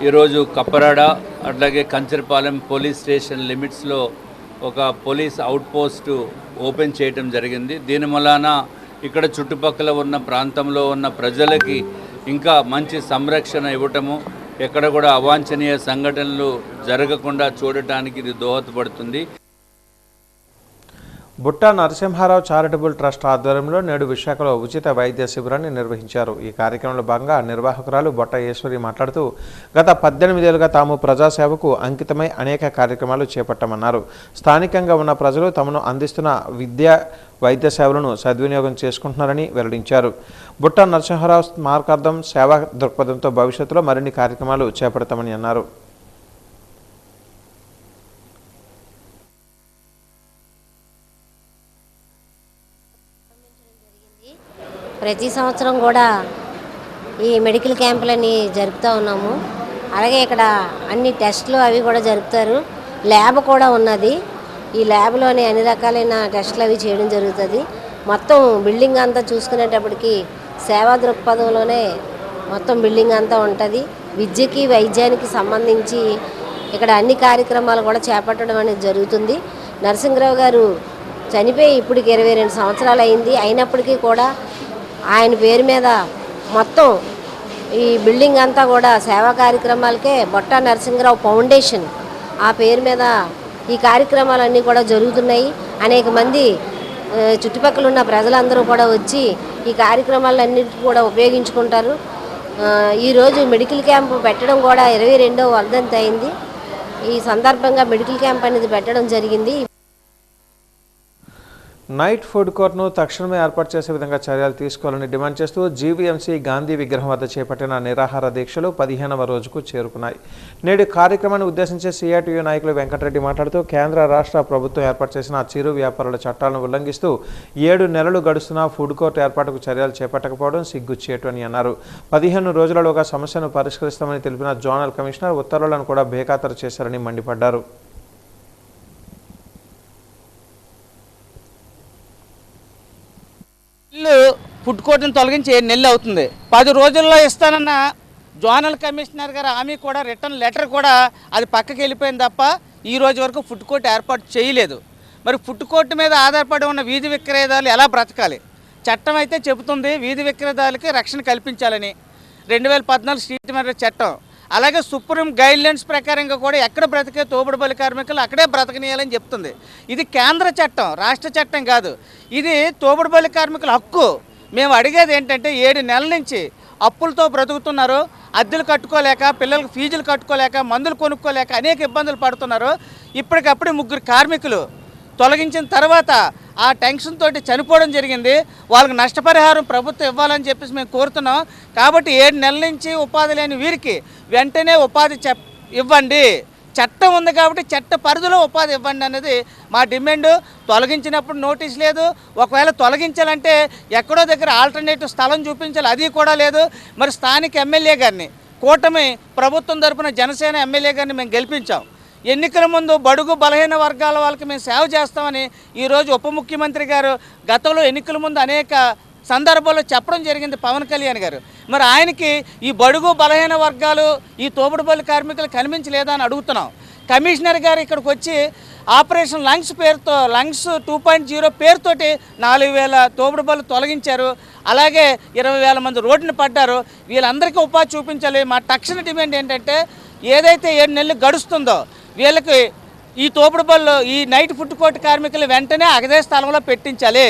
ఈరోజు కప్పరాడ అట్లాగే కంచరపాలెం పోలీస్ స్టేషన్ లిమిట్స్లో ఒక పోలీస్ అవుట్ పోస్ట్ ఓపెన్ చేయడం జరిగింది. దీని వలన ఇక్కడ చుట్టుపక్కల ఉన్న ప్రాంతంలో ఉన్న ప్రజలకి ఇంకా మంచి సంరక్షణ ఇవ్వటము, ఎక్కడ కూడా అవాంఛనీయ సంఘటనలు జరగకుండా చూడటానికి ఇది దోహదపడుతుంది. బుట్టా నరసింహారావు చారిటబుల్ ట్రస్ట్ ఆధ్వర్యంలో నేడు విశాఖలో ఉచిత వైద్య శిబిరాన్ని నిర్వహించారు. ఈ కార్యక్రమంలో భాగంగా నిర్వాహకురాలు బొట్ట ఈశ్వరి మాట్లాడుతూ గత 18 ఏళ్లుగా తాము ప్రజాసేవకు అంకితమై అనేక కార్యక్రమాలు చేపట్టామన్నారు. స్థానికంగా ఉన్న ప్రజలు తమను అందిస్తున్న వైద్య సేవలను సద్వినియోగం చేసుకుంటున్నారని వెల్లడించారు. బుట్టా నరసింహారావు స్మారకార్థం సేవా దృక్పథంతో భవిష్యత్తులో మరిన్ని కార్యక్రమాలు చేపడతామని అన్నారు. ప్రతి సంవత్సరం కూడా ఈ మెడికల్ క్యాంపులని జరుపుతూ ఉన్నాము. అలాగే ఇక్కడ అన్ని టెస్టులు అవి కూడా జరుపుతారు. ల్యాబ్ కూడా ఉన్నది. ఈ ల్యాబ్లోని అన్ని రకాలైన టెస్టులు అవి చేయడం జరుగుతుంది. మొత్తం బిల్డింగ్ అంతా చూసుకునేటప్పటికి సేవా దృక్పథంలోనే మొత్తం బిల్డింగ్ అంతా ఉంటుంది. విద్యకి వైద్యానికి సంబంధించి ఇక్కడ అన్ని కార్యక్రమాలు కూడా చేపట్టడం అనేది జరుగుతుంది. నరసింహరావు గారు చనిపోయి ఇప్పటికి 22 సంవత్సరాలు అయింది. అయినప్పటికీ కూడా ఆయన పేరు మీద మొత్తం ఈ బిల్డింగ్ అంతా కూడా సేవా కార్యక్రమాలకే బొట్టా నరసింహరావు ఫౌండేషన్ ఆ పేరు మీద ఈ కార్యక్రమాలన్నీ కూడా జరుగుతున్నాయి. అనేక మంది చుట్టుపక్కల ఉన్న ప్రజలందరూ కూడా వచ్చి ఈ కార్యక్రమాలన్నింటినీ కూడా ఉపయోగించుకుంటారు. ఈరోజు మెడికల్ క్యాంపు పెట్టడం కూడా 22వ వర్ధంతి అయింది. ఈ సందర్భంగా మెడికల్ క్యాంప్ అనేది పెట్టడం జరిగింది. నైట్ ఫుడ్ కోర్ట్ను తక్షణమే ఏర్పాటు చేసే విధంగా చర్యలు తీసుకోవాలని డిమాండ్ చేస్తూ జీవీఎంసీ గాంధీ విగ్రహం వద్ద చేపట్టిన నిరాహార దీక్షలు 15వ రోజుకు చేరుకున్నాయి. నేడు కార్యక్రమాన్ని ఉద్దేశించి సిఐటియు నాయకులు వెంకటరెడ్డి మాట్లాడుతూ కేంద్ర రాష్ట్ర ప్రభుత్వం ఏర్పాటు చేసిన చిరు వ్యాపారుల చట్టాలను ఉల్లంఘిస్తూ 7 నెలలు గడుస్తున్న ఫుడ్ కోర్టు ఏర్పాటుకు చర్యలు చేపట్టకపోవడం సిగ్గుచేటు అని అన్నారు. 15 రోజులలోగా సమస్యను పరిష్కరిస్తామని తెలిపిన జోనల్ కమిషనర్ ఉత్తర్వులను కూడా బేఖాతరు చేశారని మండిపడ్డారు. ఫుడ్ కోర్టును తొలగించి 7 నెలలు అవుతుంది. 10 రోజుల్లో ఇస్తానన్న జోనల్ కమిషనర్ గారు హామీ కూడా రిటర్న్ లెటర్ కూడా అది పక్కకి వెళ్ళిపోయింది తప్ప ఈ రోజు వరకు ఫుడ్ కోర్టు ఏర్పాటు చేయలేదు. మరి ఫుడ్ కోర్టు మీద ఆధారపడి ఉన్న వీధి విక్రయదారులు ఎలా బ్రతకాలి? చట్టం అయితే చెబుతుంది వీధి విక్రయదారులకి రక్షణ కల్పించాలని 2014 స్ట్రీట్ మెర్డర్ చట్టం, అలాగే సుప్రీం గైడ్లైన్స్ ప్రకారంగా కూడా ఎక్కడ బ్రతికే తోపుడు బలి కార్మికులు అక్కడే బ్రతకనీయాలని చెప్తుంది. ఇది కేంద్ర చట్టం, రాష్ట్ర చట్టం కాదు. ఇది తోపుడు బలి కార్మికుల హక్కు. మేము అడిగేది ఏంటంటే 7 నెలల నుంచి అప్పులతో బ్రతుకుతున్నారు. అద్దెలు కట్టుకోలేక, పిల్లలకు ఫీజులు కట్టుకోలేక, మందులు కొనుక్కోలేక అనేక ఇబ్బందులు పడుతున్నారు. ఇప్పటికప్పుడు 3 కార్మికులు తొలగించిన తర్వాత ఆ టెన్షన్ తోటి చనిపోవడం జరిగింది. వాళ్ళకి నష్టపరిహారం ప్రభుత్వం ఇవ్వాలని చెప్పేసి మేము కోరుతున్నాం. కాబట్టి 7 నెలల నుంచి ఉపాధి లేని వీరికి వెంటనే ఉపాధి ఇవ్వండి. చట్టం ఉంది కాబట్టి చట్ట పరిధిలో ఉపాధి ఇవ్వండి అనేది మా డిమాండ్. తొలగించినప్పుడు నోటీస్ లేదు. ఒకవేళ తొలగించాలంటే ఎక్కడో దగ్గర ఆల్టర్నేటివ్ స్థలం చూపించాలి, అది కూడా లేదు. మరి స్థానిక ఎమ్మెల్యే గారిని, కూటమి ప్రభుత్వం తరపున జనసేన ఎమ్మెల్యే గారిని మేము గెలిపించాం. ఎన్నికల ముందు బడుగు బలహీన వర్గాల వాళ్ళకి మేము సేవ చేస్తామని ఈరోజు ఉప ముఖ్యమంత్రి గారు గతంలో ఎన్నికల ముందు అనేక సందర్భాల్లో చెప్పడం జరిగింది పవన్ కళ్యాణ్ గారు. మరి ఆయనకి ఈ బడుగు బలహీన వర్గాలు, ఈ తోపుడుబలి కార్మికులు కనిపించలేదా అని అడుగుతున్నాం. కమిషనర్ గారు ఇక్కడికి వచ్చి ఆపరేషన్ లంగ్స్ పేరుతో, లంగ్స్ 2.0 పేరుతోటి 4000 తోపుడుబలు తొలగించారు. అలాగే 20,000 మంది రోడ్డున పడ్డారు. వీళ్ళందరికీ ఉపాధి చూపించాలి. మా తక్షణ డిమాండ్ ఏంటంటే ఏదైతే 7 నెలలు గడుస్తుందో వీళ్ళకి ఈ తోపుడుబళ్ళు, ఈ నైట్ ఫుడ్ కోర్టు కార్మికులు వెంటనే అదే స్థలంలో పెట్టించాలి.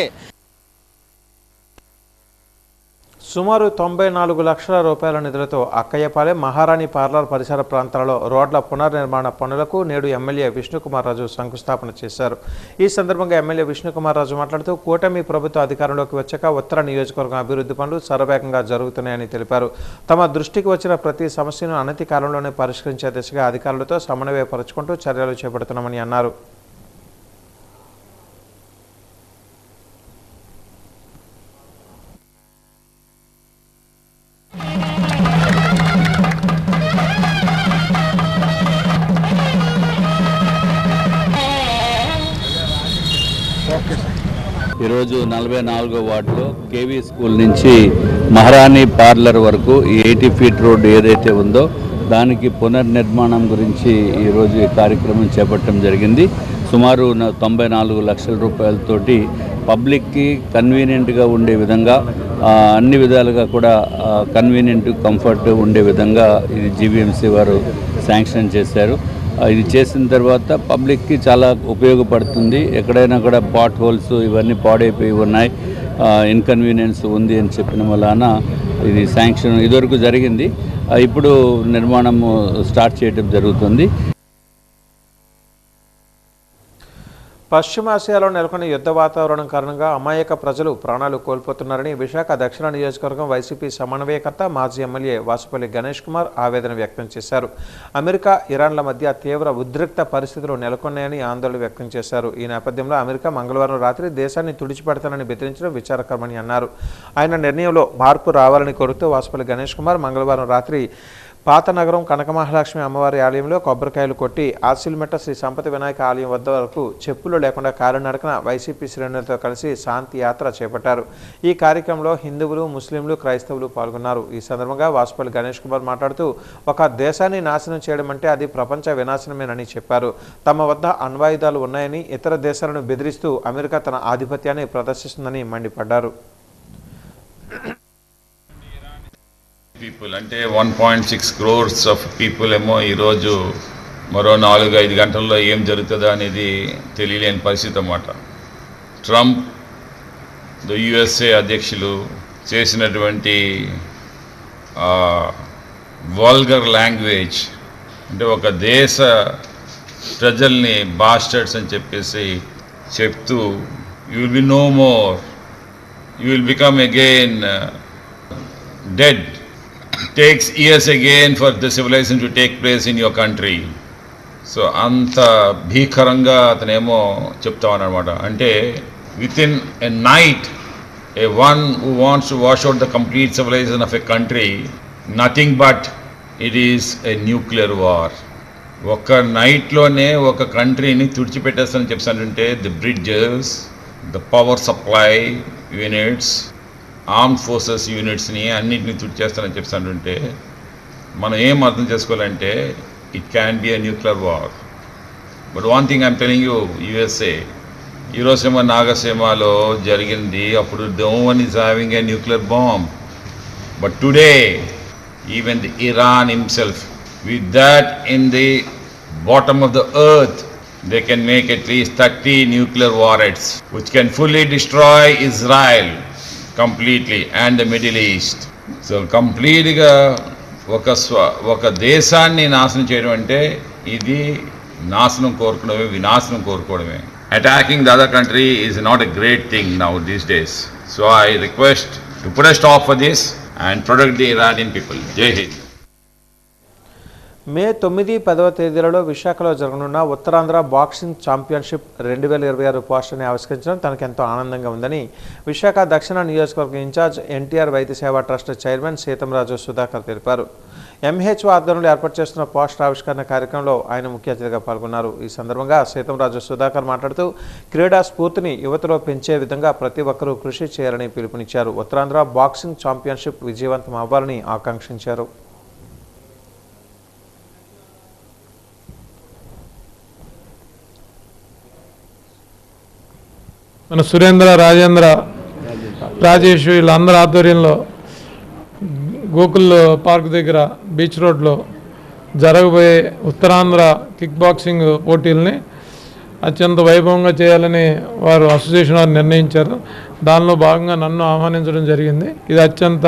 సుమారు 94 లక్షల రూపాయల నిధులతో అక్కయ్యపాలెం మహారాణి పార్లర్ పరిసర ప్రాంతాలలో రోడ్ల పునర్నిర్మాణ పనులకు నేడు ఎమ్మెల్యే విష్ణుకుమార్ రాజు శంకుస్థాపన చేశారు. ఈ సందర్భంగా ఎమ్మెల్యే విష్ణుకుమార్ రాజు మాట్లాడుతూ కూటమి ప్రభుత్వం అధికారంలోకి వచ్చాక ఉత్తర నియోజకవర్గం అభివృద్ధి పనులు శరవేగంగా జరుగుతున్నాయని తెలిపారు. తమ దృష్టికి వచ్చిన ప్రతి సమస్యను అనతి కాలంలోనే పరిష్కరించే దిశగా అధికారులతో సమన్వయపరుచుకుంటూ చర్యలు చేపడుతున్నామని అన్నారు. ఈరోజు 44వ వార్డులో కేవీ స్కూల్ నుంచి మహారాణి పార్లర్ వరకు ఈ 80 ఫీట్ రోడ్డు ఏదైతే ఉందో దానికి పునర్నిర్మాణం గురించి ఈరోజు ఈ కార్యక్రమం చేపట్టడం జరిగింది. సుమారు 94 లక్షల రూపాయలతోటి పబ్లిక్కి కన్వీనియంట్గా ఉండే విధంగా అన్ని విధాలుగా కూడా కన్వీనియంట్ కంఫర్ట్ ఉండే విధంగా ఇది జీవీఎంసీ వారు శాంక్షన్ చేశారు. ఇది చేసిన తర్వాత పబ్లిక్కి చాలా ఉపయోగపడుతుంది. ఎక్కడైనా కూడా పాట్ హోల్స్ ఇవన్నీ పాడైపోయి ఉన్నాయి, ఇన్కన్వీనియన్స్ ఉంది అని చెప్పిన వలన ఇది శాంక్షన్ ఇదివరకు జరిగింది. ఇప్పుడు నిర్మాణం స్టార్ట్ చేయడం జరుగుతుంది. పశ్చిమాసియాలో నెలకొన్న యుద్ధ వాతావరణం కారణంగా అమాయక ప్రజలు ప్రాణాలు కోల్పోతున్నారని విశాఖ దక్షిణ నియోజకవర్గం వైసీపీ సమన్వయకర్త మాజీ ఎమ్మెల్యే వాసుపల్లి గణేష్ కుమార్ ఆవేదన వ్యక్తం చేశారు. అమెరికా ఇరాన్ల మధ్య తీవ్ర ఉద్రిక్త పరిస్థితులు నెలకొన్నాయని ఆందోళన వ్యక్తం చేశారు. ఈ నేపథ్యంలో అమెరికా మంగళవారం రాత్రి దేశాన్ని తుడిచిపెడతానని బెదిరించడం విచారకరమని అన్నారు. ఆయన నిర్ణయంలో మార్పు రావాలని కోరుతూ వాసుపల్లి గణేష్ కుమార్ మంగళవారం రాత్రి పాత నగరం కనకమహాలక్ష్మి అమ్మవారి ఆలయంలో కొబ్బరికాయలు కొట్టి ఆసిల్మెట్ట శ్రీ సంపతి వినాయక ఆలయం వద్ద వరకు చెప్పులు లేకుండా కాలినడకన వైసీపీ శ్రేణులతో కలిసి శాంతి యాత్ర చేపట్టారు. ఈ కార్యక్రమంలో హిందువులు, ముస్లింలు, క్రైస్తవులు పాల్గొన్నారు. ఈ సందర్భంగా వాసుపల్లి గణేష్ కుమార్ మాట్లాడుతూ ఒక దేశాన్ని నాశనం చేయడం అంటే అది ప్రపంచ వినాశనమేనని చెప్పారు. తమ వద్ద అణ్వాయుధాలు ఉన్నాయని, ఇతర దేశాలను బెదిరిస్తూ అమెరికా తన ఆధిపత్యాన్ని ప్రదర్శిస్తుందని మండిపడ్డారు. పీపుల్ అంటే 1.6 crores ఆఫ్ పీపుల్ ఏమో ఈరోజు మరో 4-5 గంటల్లో ఏం జరుగుతుందో అనేది తెలియలేని పరిస్థితి అన్నమాట. ట్రంప్ యుఎస్ఏ అధ్యక్షులు చేసినటువంటి వల్గర్ లాంగ్వేజ్ అంటే ఒక దేశ ప్రజల్ని బాస్టర్డ్స్ అని చెప్పేసి చెప్తూ you will be no more, you will become again dead. Takes years again for the civilization to take place in your country. So అంత భీకరంగా అతనేమో చెప్తా ఉన్నాడనమాట. అంటే within a night a one who wants to wash out the complete civilization of a country, nothing but it is a nuclear war. ఒక నైట్లోనే ఒక కంట్రీని తుడిచిపెట్టేస్తానని చెప్తానంటే the bridges, the power supply units, armed forces యూనిట్స్ని అన్నింటినీ తుడిచేస్తానని చెప్తానంటే మనం ఏం అర్థం చేసుకోవాలంటే it can be a nuclear war. But one thing I'm telling you, USA హీరోసీమ నాగసీమలో జరిగింది, అప్పుడు no one is having a nuclear bomb. But today even the Iran himself with that in the bottom of the earth they can make at least 30 nuclear warheads which can fully destroy Israel completely and the Middle East. So కంప్లీట్గా ఒక దేశాన్ని నాశనం చేయడం అంటే ఇది నాశనం కోరుకోవడమే, వినాశనం కోరుకోవడమే. Attacking the other country is not a great thing now these days. So I request to put a stop for this and protect the Iranian people. Jai Hind. మే 9-10 తేదీలలో విశాఖలో జరగనున్న ఉత్తరాంధ్ర బాక్సింగ్ ఛాంపియన్షిప్ 2026 పోస్టర్ని ఆవిష్కరించడం తనకెంతో ఆనందంగా ఉందని విశాఖ దక్షిణ నియోజకవర్గ ఇన్ఛార్జ్ ఎన్టీఆర్ వైద్య సేవా ట్రస్ట్ చైర్మన్ సీతంరాజు సుధాకర్ తెలిపారు. ఎంహెచ్ఓ ఆధ్వర్యంలో ఏర్పాటు చేస్తున్న పోస్టర్ ఆవిష్కరణ కార్యక్రమంలో ఆయన ముఖ్య అతిథిగా పాల్గొన్నారు. ఈ సందర్భంగా సీతంరాజు సుధాకర్ మాట్లాడుతూ క్రీడా స్ఫూర్తిని యువతలో పెంచే విధంగా ప్రతి ఒక్కరూ కృషి చేయాలని పిలుపునిచ్చారు. ఉత్తరాంధ్ర బాక్సింగ్ ఛాంపియన్షిప్ విజయవంతం అవ్వాలని ఆకాంక్షించారు. మన సురేంద్ర, రాజేంద్ర, రాజేష్ వీళ్ళందరి ఆధ్వర్యంలో గోకుల్ పార్క్ దగ్గర బీచ్ రోడ్లో జరగబోయే ఉత్తరాంధ్ర కిక్ బాక్సింగ్ పోటీల్ని అత్యంత వైభవంగా చేయాలని వారు అసోసియేషన్ వారు నిర్ణయించారు. దానిలో భాగంగా నన్ను ఆహ్వానించడం జరిగింది. ఇది అత్యంత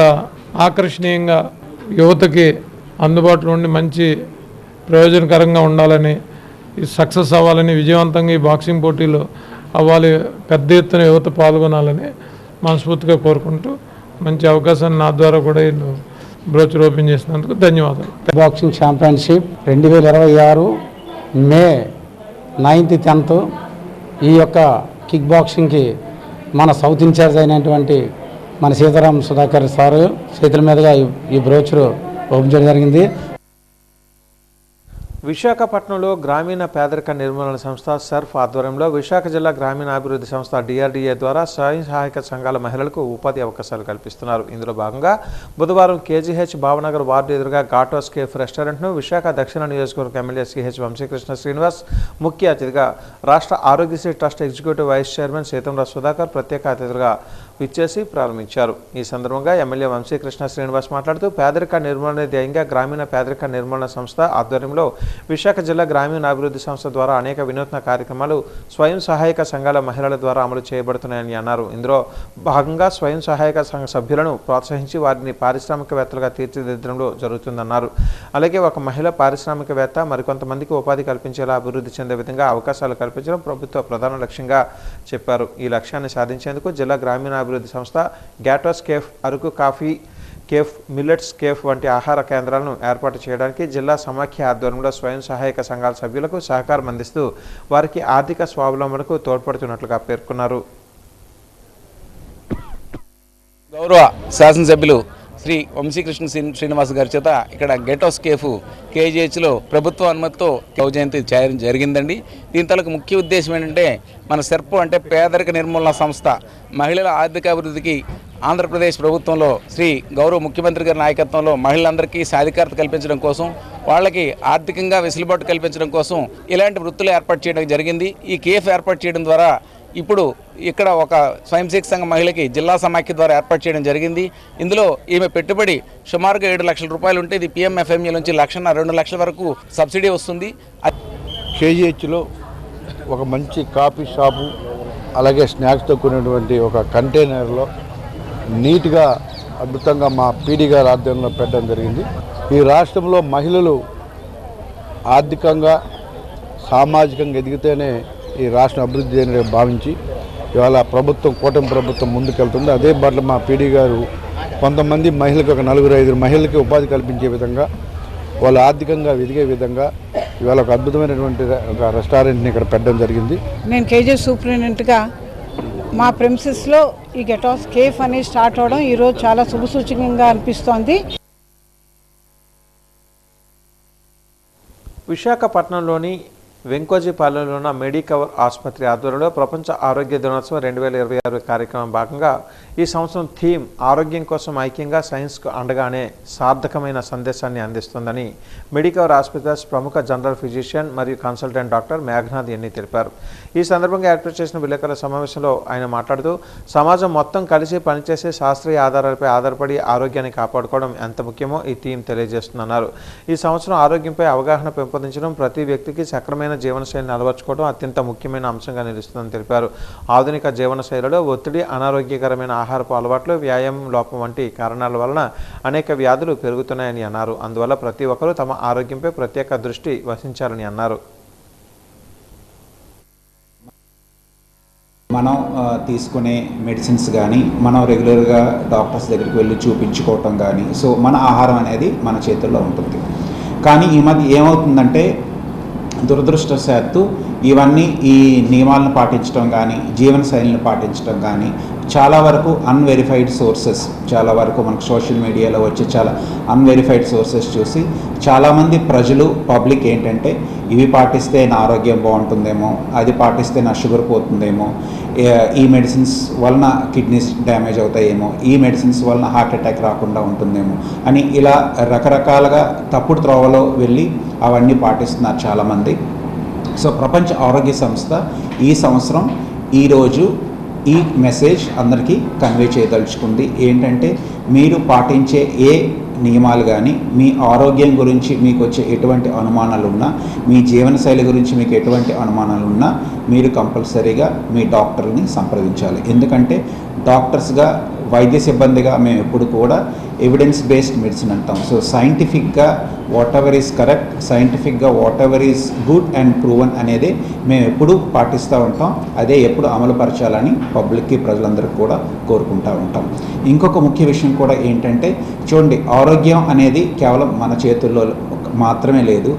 ఆకర్షణీయంగా యువతకి అందుబాటులో ఉండి మంచి ప్రయోజనకరంగా ఉండాలని, ఇది సక్సెస్ అవ్వాలని, విజయవంతంగా ఈ బాక్సింగ్ పోటీలు అవ్వాలి, పెద్ద ఎత్తున యువత పాల్గొనాలని మనస్ఫూర్తిగా కోరుకుంటూ మంచి అవకాశాన్ని నా ద్వారా కూడా వీళ్ళు బ్రోచర్ ఓపెన్ చేసినందుకు ధన్యవాదాలు. బాక్సింగ్ ఛాంపియన్షిప్ 2026 మే 9th 10th ఈ యొక్క కిక్ బాక్సింగ్కి మన సౌత్ ఇన్ఛార్జ్ అయినటువంటి మన సీతారాం సుధాకర్ సార్ చేతుల మీదుగా ఈ బ్రోచర్ ఓపెన్ చేయడం జరిగింది. విశాఖపట్నంలో గ్రామీణ పేదరిక నిర్మూలన సంస్థ సర్ఫ్ ఆధ్వర్యంలో విశాఖ జిల్లా గ్రామీణాభివృద్ధి సంస్థ DRDA ద్వారా స్వయం సహాయక సంఘాల మహిళలకు ఉపాధి అవకాశాలు కల్పిస్తున్నారు. ఇందులో భాగంగా బుధవారం KGH భావనగర్ వార్డు ఎదురుగా ఘాటోస్ కేఫ్ రెస్టారెంట్ను విశాఖ దక్షిణ నియోజకవర్గ ఎమ్మెల్యే CH వంశీకృష్ణ శ్రీనివాస్ ముఖ్య అతిథిగా, రాష్ట్ర Aarogyasri trust executive vice chairman Seetamraj Sudhakar ప్రత్యేక అతిథులుగా విచ్చేసి ప్రారంభించారు. ఈ సందర్భంగా ఎమ్మెల్యే వంశీకృష్ణ శ్రీనివాస్ మాట్లాడుతూ పేదరిక నిర్మూలన ధ్యేయంగా గ్రామీణ పేదరిక నిర్మూలన సంస్థ ఆధ్వర్యంలో విశాఖ జిల్లా గ్రామీణాభివృద్ధి సంస్థ ద్వారా అనేక వినూత్న కార్యక్రమాలు స్వయం సహాయక సంఘాల మహిళల ద్వారా అమలు చేయబడుతున్నాయని అన్నారు. ఇందులో భాగంగా స్వయం సహాయక సంఘ సభ్యులను ప్రోత్సహించి వారిని పారిశ్రామికవేత్తలుగా తీర్చిదిద్దడంలో జరుగుతుందన్నారు. అలాగే ఒక మహిళ పారిశ్రామికవేత్త మరికొంతమందికి ఉపాధి కల్పించేలా అభివృద్ధి చెందే విధంగా అవకాశాలు కల్పించడం ప్రభుత్వ ప్రధాన లక్ష్యంగా చెప్పారు. ఈ లక్ష్యాన్ని సాధించేందుకు జిల్లా గ్రామీణాభివృద్ధి సంస్థ ఘాటోస్ cafe, Araku coffee cafe, millets cafe వంటి ఆహార కేంద్రాలను ఏర్పాటు చేయడానికి జిల్లా సమాఖ్య ఆధ్వర్యంలో స్వయం సహాయక సంఘాల సభ్యులకు సహకారం అందిస్తూ వారికి ఆర్థిక స్వావలంబనకు తోడ్పడుతున్నట్లుగా పేర్కొన్నారు. గౌరవ శాసనసభ్యులు శ్రీ వంశీకృష్ణ శ్రీనివాస్ గారి చేత ఇక్కడ ఘాటోస్ కేఫ్ KGHలో ప్రభుత్వ అనుమతితో జయంతి చేయడం జరిగిందండి. దీని తలకు ముఖ్య ఉద్దేశం ఏంటంటే మన సెర్ప్ అంటే పేదరిక నిర్మూలన సంస్థ మహిళల ఆర్థికాభివృద్ధికి ఆంధ్రప్రదేశ్ ప్రభుత్వంలో శ్రీ గౌరవ ముఖ్యమంత్రి గారి నాయకత్వంలో మహిళలందరికీ సాధికారత కల్పించడం కోసం, వాళ్ళకి ఆర్థికంగా వెసులుబాటు కల్పించడం కోసం ఇలాంటి వృత్తులు ఏర్పాటు చేయడం జరిగింది. ఈ కేఫ్ ఏర్పాటు చేయడం ద్వారా ఇప్పుడు ఇక్కడ ఒక స్వయంసేవక సంఘ మహిళకి జిల్లా సమాఖ్య ద్వారా ఏర్పాటు చేయడం జరిగింది. ఇందులో ఈమె పెట్టుబడి సుమారుగా 7 లక్షల రూపాయలు ఉంటే ఇది PMFME నుంచి 1,2 లక్షల వరకు సబ్సిడీ వస్తుంది. KGHలో ఒక మంచి కాఫీ షాపు అలాగే స్నాక్స్తో కూడినటువంటి ఒక కంటైనర్లో నీట్గా అద్భుతంగా మా PD గారి ఆధ్వర్యంలో పెట్టడం జరిగింది. ఈ రాష్ట్రంలో మహిళలు ఆర్థికంగా సామాజికంగా ఎదిగితేనే ఈ రాష్ట్రం అభివృద్ధి అని భావించి ఇవాళ ప్రభుత్వం, కూటమి ప్రభుత్వం ముందుకెళ్తుంది. అదే బాటలో మా PD గారు కొంతమంది మహిళలకు ఒక 4-5 మహిళలకి ఉపాధి కల్పించే విధంగా, వాళ్ళు ఆర్థికంగా ఎదిగే విధంగా ఇవాళ ఒక అద్భుతమైనటువంటి ఒక రెస్టారెంట్ని ఇక్కడ పెట్టడం జరిగింది. నేను KGH సూపరింటెండెంట్గా మా ప్రెమిసెస్లో ఈ ఘాటోస్ కేఫ్ అనేది స్టార్ట్ అవడం ఈరోజు చాలా శుభసూచకంగా అనిపిస్తోంది. విశాఖపట్నంలోని వెంకోజీపాలెంలో ఉన్న మెడికవర్ ఆసుపత్రి ఆధ్వర్యంలో ప్రపంచ ఆరోగ్య దినోత్సవం 2026 కార్యక్రమం భాగంగా ఈ సంవత్సరం థీమ్ ఆరోగ్యం కోసం ఐక్యంగా సైన్స్కు అండగానే సార్థకమైన సందేశాన్ని అందిస్తుందని మెడికవర్ ఆసుపత్రి ప్రముఖ జనరల్ ఫిజిషియన్ మరియు కన్సల్టెంట్ డాక్టర్ మేఘనాథ్ ఎన్ని తెలిపారు. ఈ సందర్భంగా ఏర్పాటు చేసిన విలేకరుల సమావేశంలో ఆయన మాట్లాడుతూ సమాజం మొత్తం కలిసి పనిచేసే శాస్త్రీయ ఆధారాలపై ఆధారపడి ఆరోగ్యాన్ని కాపాడుకోవడం ఎంత ముఖ్యమో ఈ థీమ్ తెలియజేస్తుందన్నారు. ఈ సంవత్సరం ఆరోగ్యంపై అవగాహన పెంపొందించడం, ప్రతి వ్యక్తికి సక్రమైన జీవనశైలిని అలవర్చుకోవడం అత్యంత ముఖ్యమైన అంశంగా నిలుస్తుందని తెలిపారు. ఆధునిక జీవనశైలిలో ఒత్తిడి, అనారోగ్యకరమైన ఆహారపు అలవాట్లు, వ్యాయామం లోపం వంటి కారణాల వలన అనేక వ్యాధులు పెరుగుతున్నాయని అన్నారు. అందువల్ల ప్రతి ఒక్కరూ తమ ఆరోగ్యంపై ప్రత్యేక దృష్టి వహించాలని అన్నారు. మనం తీసుకునే మెడిసిన్స్ కానీ, మనం రెగ్యులర్గా డాక్టర్స్ దగ్గరికి వెళ్ళి చూపించుకోవటం కానీ, సో మన ఆహారం అనేది మన చేతుల్లో ఉంటుంది. కానీ ఈ మధ్య ఏమవుతుందంటే దురదృష్టవశాత్తు ఇవన్నీ ఈ నియమాలను పాటించడం కానీ, జీవనశైలిని పాటించడం కానీ చాలా వరకు అన్వెరిఫైడ్ సోర్సెస్, చాలా వరకు మనకు సోషల్ మీడియాలో వచ్చే చాలా అన్వెరిఫైడ్ సోర్సెస్ చూసి చాలామంది ప్రజలు, పబ్లిక్ ఏంటంటే ఇవి పాటిస్తే నా ఆరోగ్యం బాగుంటుందేమో, అది పాటిస్తే నా షుగర్ పోతుందేమో, ఈ మెడిసిన్స్ వలన కిడ్నీస్ డ్యామేజ్ అవుతాయేమో, ఈ మెడిసిన్స్ వలన హార్ట్ అటాక్ రాకుండా ఉంటుందేమో అని ఇలా రకరకాలుగా తప్పుడు త్రోవలో వెళ్ళి అవన్నీ పాటిస్తున్నారు చాలామంది. సో ప్రపంచ ఆరోగ్య సంస్థ ఈ సంవత్సరం ఈరోజు ఈ మెసేజ్ అందరికీ కన్వే చేయదలుచుకుంది. ఏంటంటే మీరు పాటించే ఏ నియమాలు కానీ, మీ ఆరోగ్యం గురించి మీకు వచ్చే ఎటువంటి అనుమానాలు ఉన్నా, మీ జీవనశైలి గురించి మీకు ఎటువంటి అనుమానాలు ఉన్నా మీరు కంపల్సరీగా మీ డాక్టర్ని సంప్రదించాలి. ఎందుకంటే డాక్టర్స్గా, వైద్య సిబ్బందిగా మేము ఎప్పుడు కూడా ఎవిడెన్స్ బేస్డ్ మెడిసిన్ అంటాం. సో సైంటిఫిక్గా వాట్ ఎవర్ ఈజ్ కరెక్ట్, సైంటిఫిక్గా what ever is good and proven అనేది మేము ఎప్పుడు పాటిస్తూ ఉంటాం. అదే ఎప్పుడు అమలుపరచాలని పబ్లిక్కి, ప్రజలందరికీ కూడా కోరుకుంటూ ఉంటాం. ఇంకొక ముఖ్య విషయం కూడా ఏంటంటే, చూడండి, ఆరోగ్యం అనేది కేవలం మన చేతుల్లో మాత్రమే లేదు.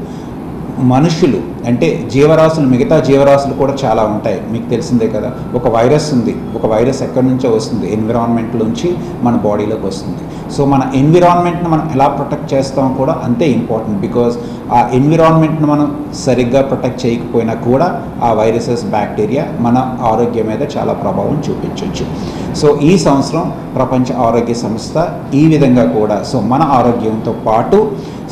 మనుషులు అంటే జీవరాశులు, మిగతా జీవరాశులు కూడా చాలా ఉంటాయి. మీకు తెలిసిందే కదా, ఒక వైరస్ ఉంది. ఒక వైరస్ ఎక్కడి నుంచో వస్తుంది, ఎన్విరాన్మెంట్ నుంచి మన బాడీలోకి వస్తుంది. సో మన ఎన్విరాన్మెంట్ని మనం ఎలా ప్రొటెక్ట్ చేస్తామో కూడా అంతే ఇంపార్టెంట్. బికాజ్ ఆ ఎన్విరాన్మెంట్ని మనం సరిగ్గా ప్రొటెక్ట్ చేయకపోయినా కూడా ఆ వైరసెస్, బ్యాక్టీరియా మన ఆరోగ్యం మీద చాలా ప్రభావం చూపించవచ్చు. సో ఈ సంవత్సరం ప్రపంచ ఆరోగ్య సంస్థ ఈ విధంగా కూడా, సో మన ఆరోగ్యంతో పాటు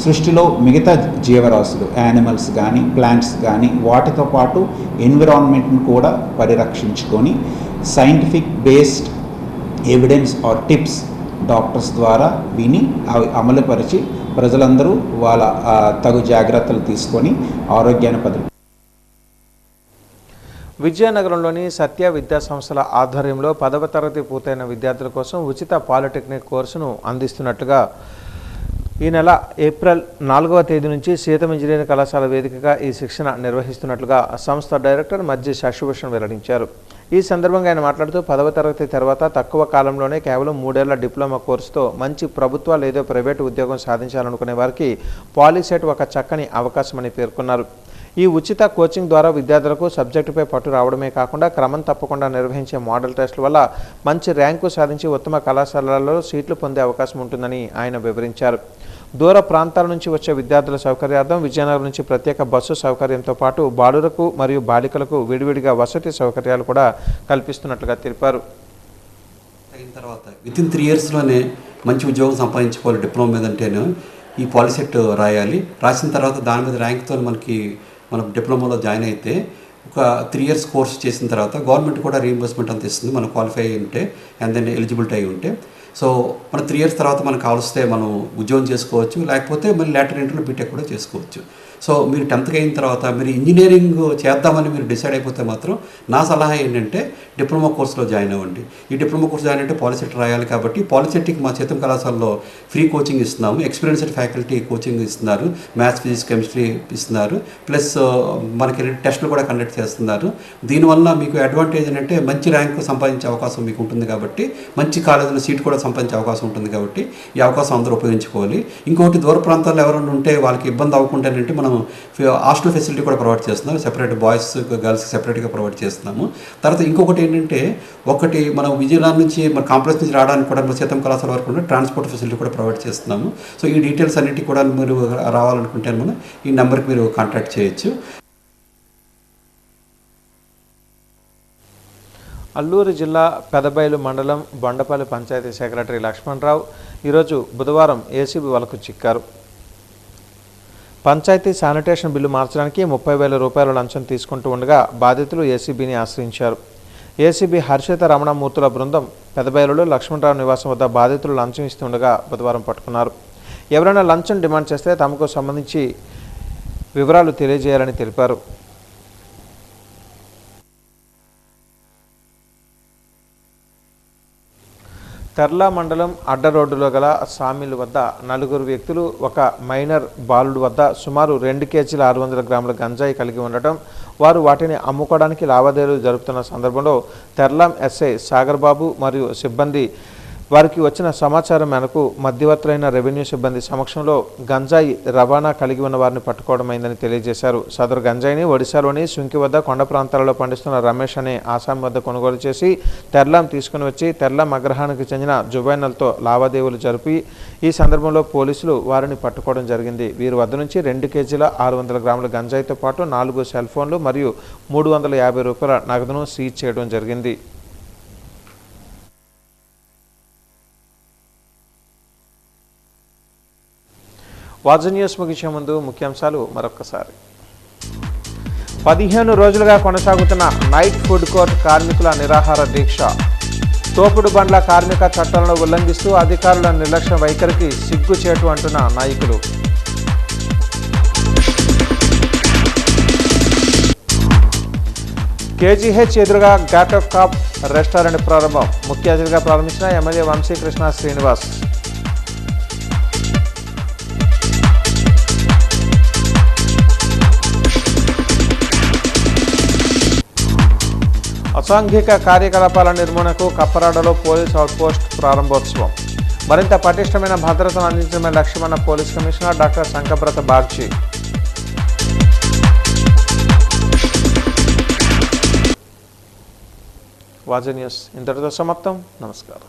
సృష్టిలో మిగతా జీవరాశులు, యానిమల్స్ కానీ, ప్లాంట్స్ కానీ, వాటితో పాటు ఎన్విరాన్మెంట్ని కూడా పరిరక్షించుకొని scientific based evidence or tips doctors ద్వారా విని అవి అమలుపరిచి ప్రజలందరూ వాళ్ళ తగు జాగ్రత్తలు తీసుకొని ఆరోగ్యాన్ని విజయనగరంలోని సత్య విద్యా సంస్థల ఆధ్వర్యంలో 10వ తరగతి పూర్తయిన విద్యార్థుల కోసం ఉచిత పాలిటెక్నిక్ కోర్సును అందిస్తున్నట్లుగా ఈ నెల ఏప్రిల్ 4వ తేదీ నుంచి సీతం ఇంజనీరింగ్ కళాశాల వేదికగా ఈ శిక్షణ నిర్వహిస్తున్నట్లుగా సంస్థ డైరెక్టర్ మధ్య శశిభూషణ్ వెల్లడించారు. ఈ సందర్భంగా ఆయన మాట్లాడుతూ 10వ తరగతి తర్వాత తక్కువ కాలంలోనే కేవలం 3 ఏళ్ల డిప్లొమా కోర్సుతో మంచి ప్రభుత్వ లేదా ప్రైవేటు ఉద్యోగం సాధించాలనుకునే వారికి పాలిసెట్ ఒక చక్కని అవకాశమని పేర్కొన్నారు. ఈ ఉచిత కోచింగ్ ద్వారా విద్యార్థులకు సబ్జెక్టుపై పట్టు రావడమే కాకుండా క్రమం తప్పకుండా నిర్వహించే మోడల్ టెస్టుల వల్ల మంచి ర్యాంకు సాధించి ఉత్తమ కళాశాలలలో సీట్లు పొందే అవకాశం ఉంటుందని ఆయన వివరించారు. దూర ప్రాంతాల నుంచి వచ్చే విద్యార్థుల సౌకర్యార్థం విజయనగరం నుంచి ప్రత్యేక బస్సు సౌకర్యంతో పాటు బాలురకు మరియు బాలికలకు విడివిడిగా వసతి సౌకర్యాలు కూడా కల్పిస్తున్నట్లుగా తెలిపారు. అయిన తర్వాత వితిన్ 3 ఇయర్స్లోనే మంచి ఉద్యోగం సంపాదించుకోవాలి. డిప్లొమా మీద అంటేనే ఈ పాలిసెట్ రాయాలి. రాసిన తర్వాత దాని మీద ర్యాంక్తో మనం డిప్లొమాలో జాయిన్ అయితే ఒక 3 ఇయర్స్ కోర్స్ చేసిన తర్వాత గవర్నమెంట్ కూడా రీయింబర్స్మెంట్ అంత ఇస్తుంది, మనం క్వాలిఫై అయి ఉంటే అండ్ దెన్ ఎలిజిబిలిటీ అయి ఉంటే. సో మన 3 ఇయర్స్ తర్వాత మనకు కావలిస్తే మనం ఉద్యోగం చేసుకోవచ్చు, లేకపోతే మళ్ళీ లేటర్ ఇంటర్లో బీటెక్ కూడా చేసుకోవచ్చు. సో మీరు 10th అయిన తర్వాత మీరు ఇంజనీరింగ్ చేద్దామని మీరు డిసైడ్ అయిపోతే మాత్రం నా సలహా ఏంటంటే డిప్లొమా కోర్సులో జాయిన్ అవ్వండి. ఈ డిప్లొమా కోర్సు జాయిన్ అంటే పాలిసెట్ రాయాలి కాబట్టి పాలిసెట్కి మా సీతం కళాశాలలో ఫ్రీ కోచింగ్ ఇస్తున్నాము. ఎక్స్పీరియన్స్డ్ ఫ్యాకల్టీ కోచింగ్ ఇస్తున్నారు, మ్యాథ్స్, ఫిజిక్స్, కెమిస్ట్రీ ఇస్తున్నారు. ప్లస్ మనకి టెస్టులు కూడా కండక్ట్ చేస్తున్నారు. దీనివల్ల మీకు అడ్వాంటేజ్ ఏంటంటే మంచి ర్యాంక్ సంపాదించే అవకాశం మీకు ఉంటుంది కాబట్టి, మంచి కాలేజీలో సీట్ కూడా సంపాదించే అవకాశం ఉంటుంది కాబట్టి ఈ అవకాశం అందరూ ఉపయోగించుకోవాలి. ఇంకొకటి దూర ప్రాంతాల్లో ఎవరైనా ఉంటే వాళ్ళకి ఇబ్బంది అవ్వకుండా ఏంటంటే మనం హాస్టల్ ఫెసిలిటీ కూడా ప్రొవైడ్ చేస్తున్నాం. సెపరేట్ బాయ్స్, గర్ల్స్ సెపరేట్గా ప్రొవైడ్ చేస్తున్నాము. తర్వాత ఇంకొకటి ఏంటంటే, ఒకటి మనం విజయనగరం నుంచి మన కాంప్లెక్స్ నుంచి రావడానికి కూడా మన సీతం కళాశాల వరకు ట్రాన్స్పోర్ట్ ఫెసిలిటీ కూడా ప్రొవైడ్ చేస్తున్నాము. సో ఈ డీటెయిల్స్ అన్నిటి కూడా మీరు రావాలనుకుంటే మనం ఈ నెంబర్కి మీరు కాంటాక్ట్ చేయొచ్చు. అల్లూరు జిల్లా పెదబైలు మండలం బొండపల్లి పంచాయతీ సెక్రటరీ లక్ష్మణరావు ఈరోజు బుధవారం ఏసీబీ వలకు చిక్కారు. పంచాయతీ శానిటేషన్ బిల్లు మార్చడానికి 30,000 రూపాయల లంచం తీసుకుంటూ ఉండగా బాధితులు ఏసీబీని ఆశ్రయించారు. ఏసీబీ హర్షిత రమణమూర్తుల బృందం పెదబైలులో లక్ష్మణరావు నివాసం వద్ద బాధితులు లంచం ఇస్తుండగా బుధవారం పట్టుకున్నారు. ఎవరైనా లంచం డిమాండ్ చేస్తే తమకు సంబంధించి వివరాలు తెలియజేయాలని తెలిపారు. తర్లా మండలం అడ్డ రోడ్డులో గల సామిల్ వద్ద 4 వ్యక్తులు ఒక మైనర్ బాలుడు వద్ద సుమారు 2 కేజీల 600 గ్రాముల గంజాయి కలిగి ఉండటం, వారు వాటిని అమ్ముకోవడానికి లావాదేవీలు జరుపుతున్న సందర్భంలో తర్లాం ఎస్ఐ సాగర్ బాబు మరియు సిబ్బంది వారికి వచ్చిన సమాచారం మేరకు మధ్యవర్తులైన రెవెన్యూ సిబ్బంది సమక్షంలో గంజాయి రవాణా కలిగి ఉన్న వారిని పట్టుకోవడమైందని తెలియజేశారు. సదరు గంజాయిని ఒడిశాలోని సుంకి వద్ద కొండ ప్రాంతాలలో పండిస్తున్న రమేష్ అనే ఆసాం వద్ద కొనుగోలు చేసి తెర్లాం తీసుకుని వచ్చి తెర్లాం అగ్రహానికి చెందిన జుబైనల్తో లావాదేవీలు జరిపి ఈ సందర్భంలో పోలీసులు వారిని పట్టుకోవడం జరిగింది. వీరి వద్ద నుంచి 2 కేజీల 600 గ్రాముల గంజాయితో పాటు 4 సెల్ ఫోన్లు మరియు 350 రూపాయల నగదును సీజ్ చేయడం జరిగింది. వాజ న్యూస్ ముగించే ముందు ముఖ్యాంశాలు మరొకసారి. 15 రోజులుగా కొనసాగుతున్న నైట్ ఫుడ్ కోర్ట్ కార్మికుల నిరాహార దీక్ష. తోపుడు బండ్ల కార్మిక చట్టాలను ఉల్లంఘిస్తూ అధికారుల నిర్లక్ష్య వైఖరికి సిగ్గుచేటు అంటున్న నాయకులు. కేజీహెచ్ ఎదురుగా ఘాట్ ఆఫ్ కాప్ రెస్టారెంట్ ప్రారంభం. ముఖ్య అతిథిగా ప్రారంభించిన ఎమ్మెల్యే వంశీకృష్ణ శ్రీనివాస్. అసాంఘిక కార్యకలాపాల నిర్మూలనకు కప్పరాడలో పోలీస్ అవుట్పోస్ట్ ప్రారంభోత్సవం. మరింత పటిష్టమైన భద్రతను అందించడమే లక్ష్యమన్న police commissioner doctor Shankhabrata Bagchi. Vaaja news ఇంతటితో సమాప్తం. నమస్కారం.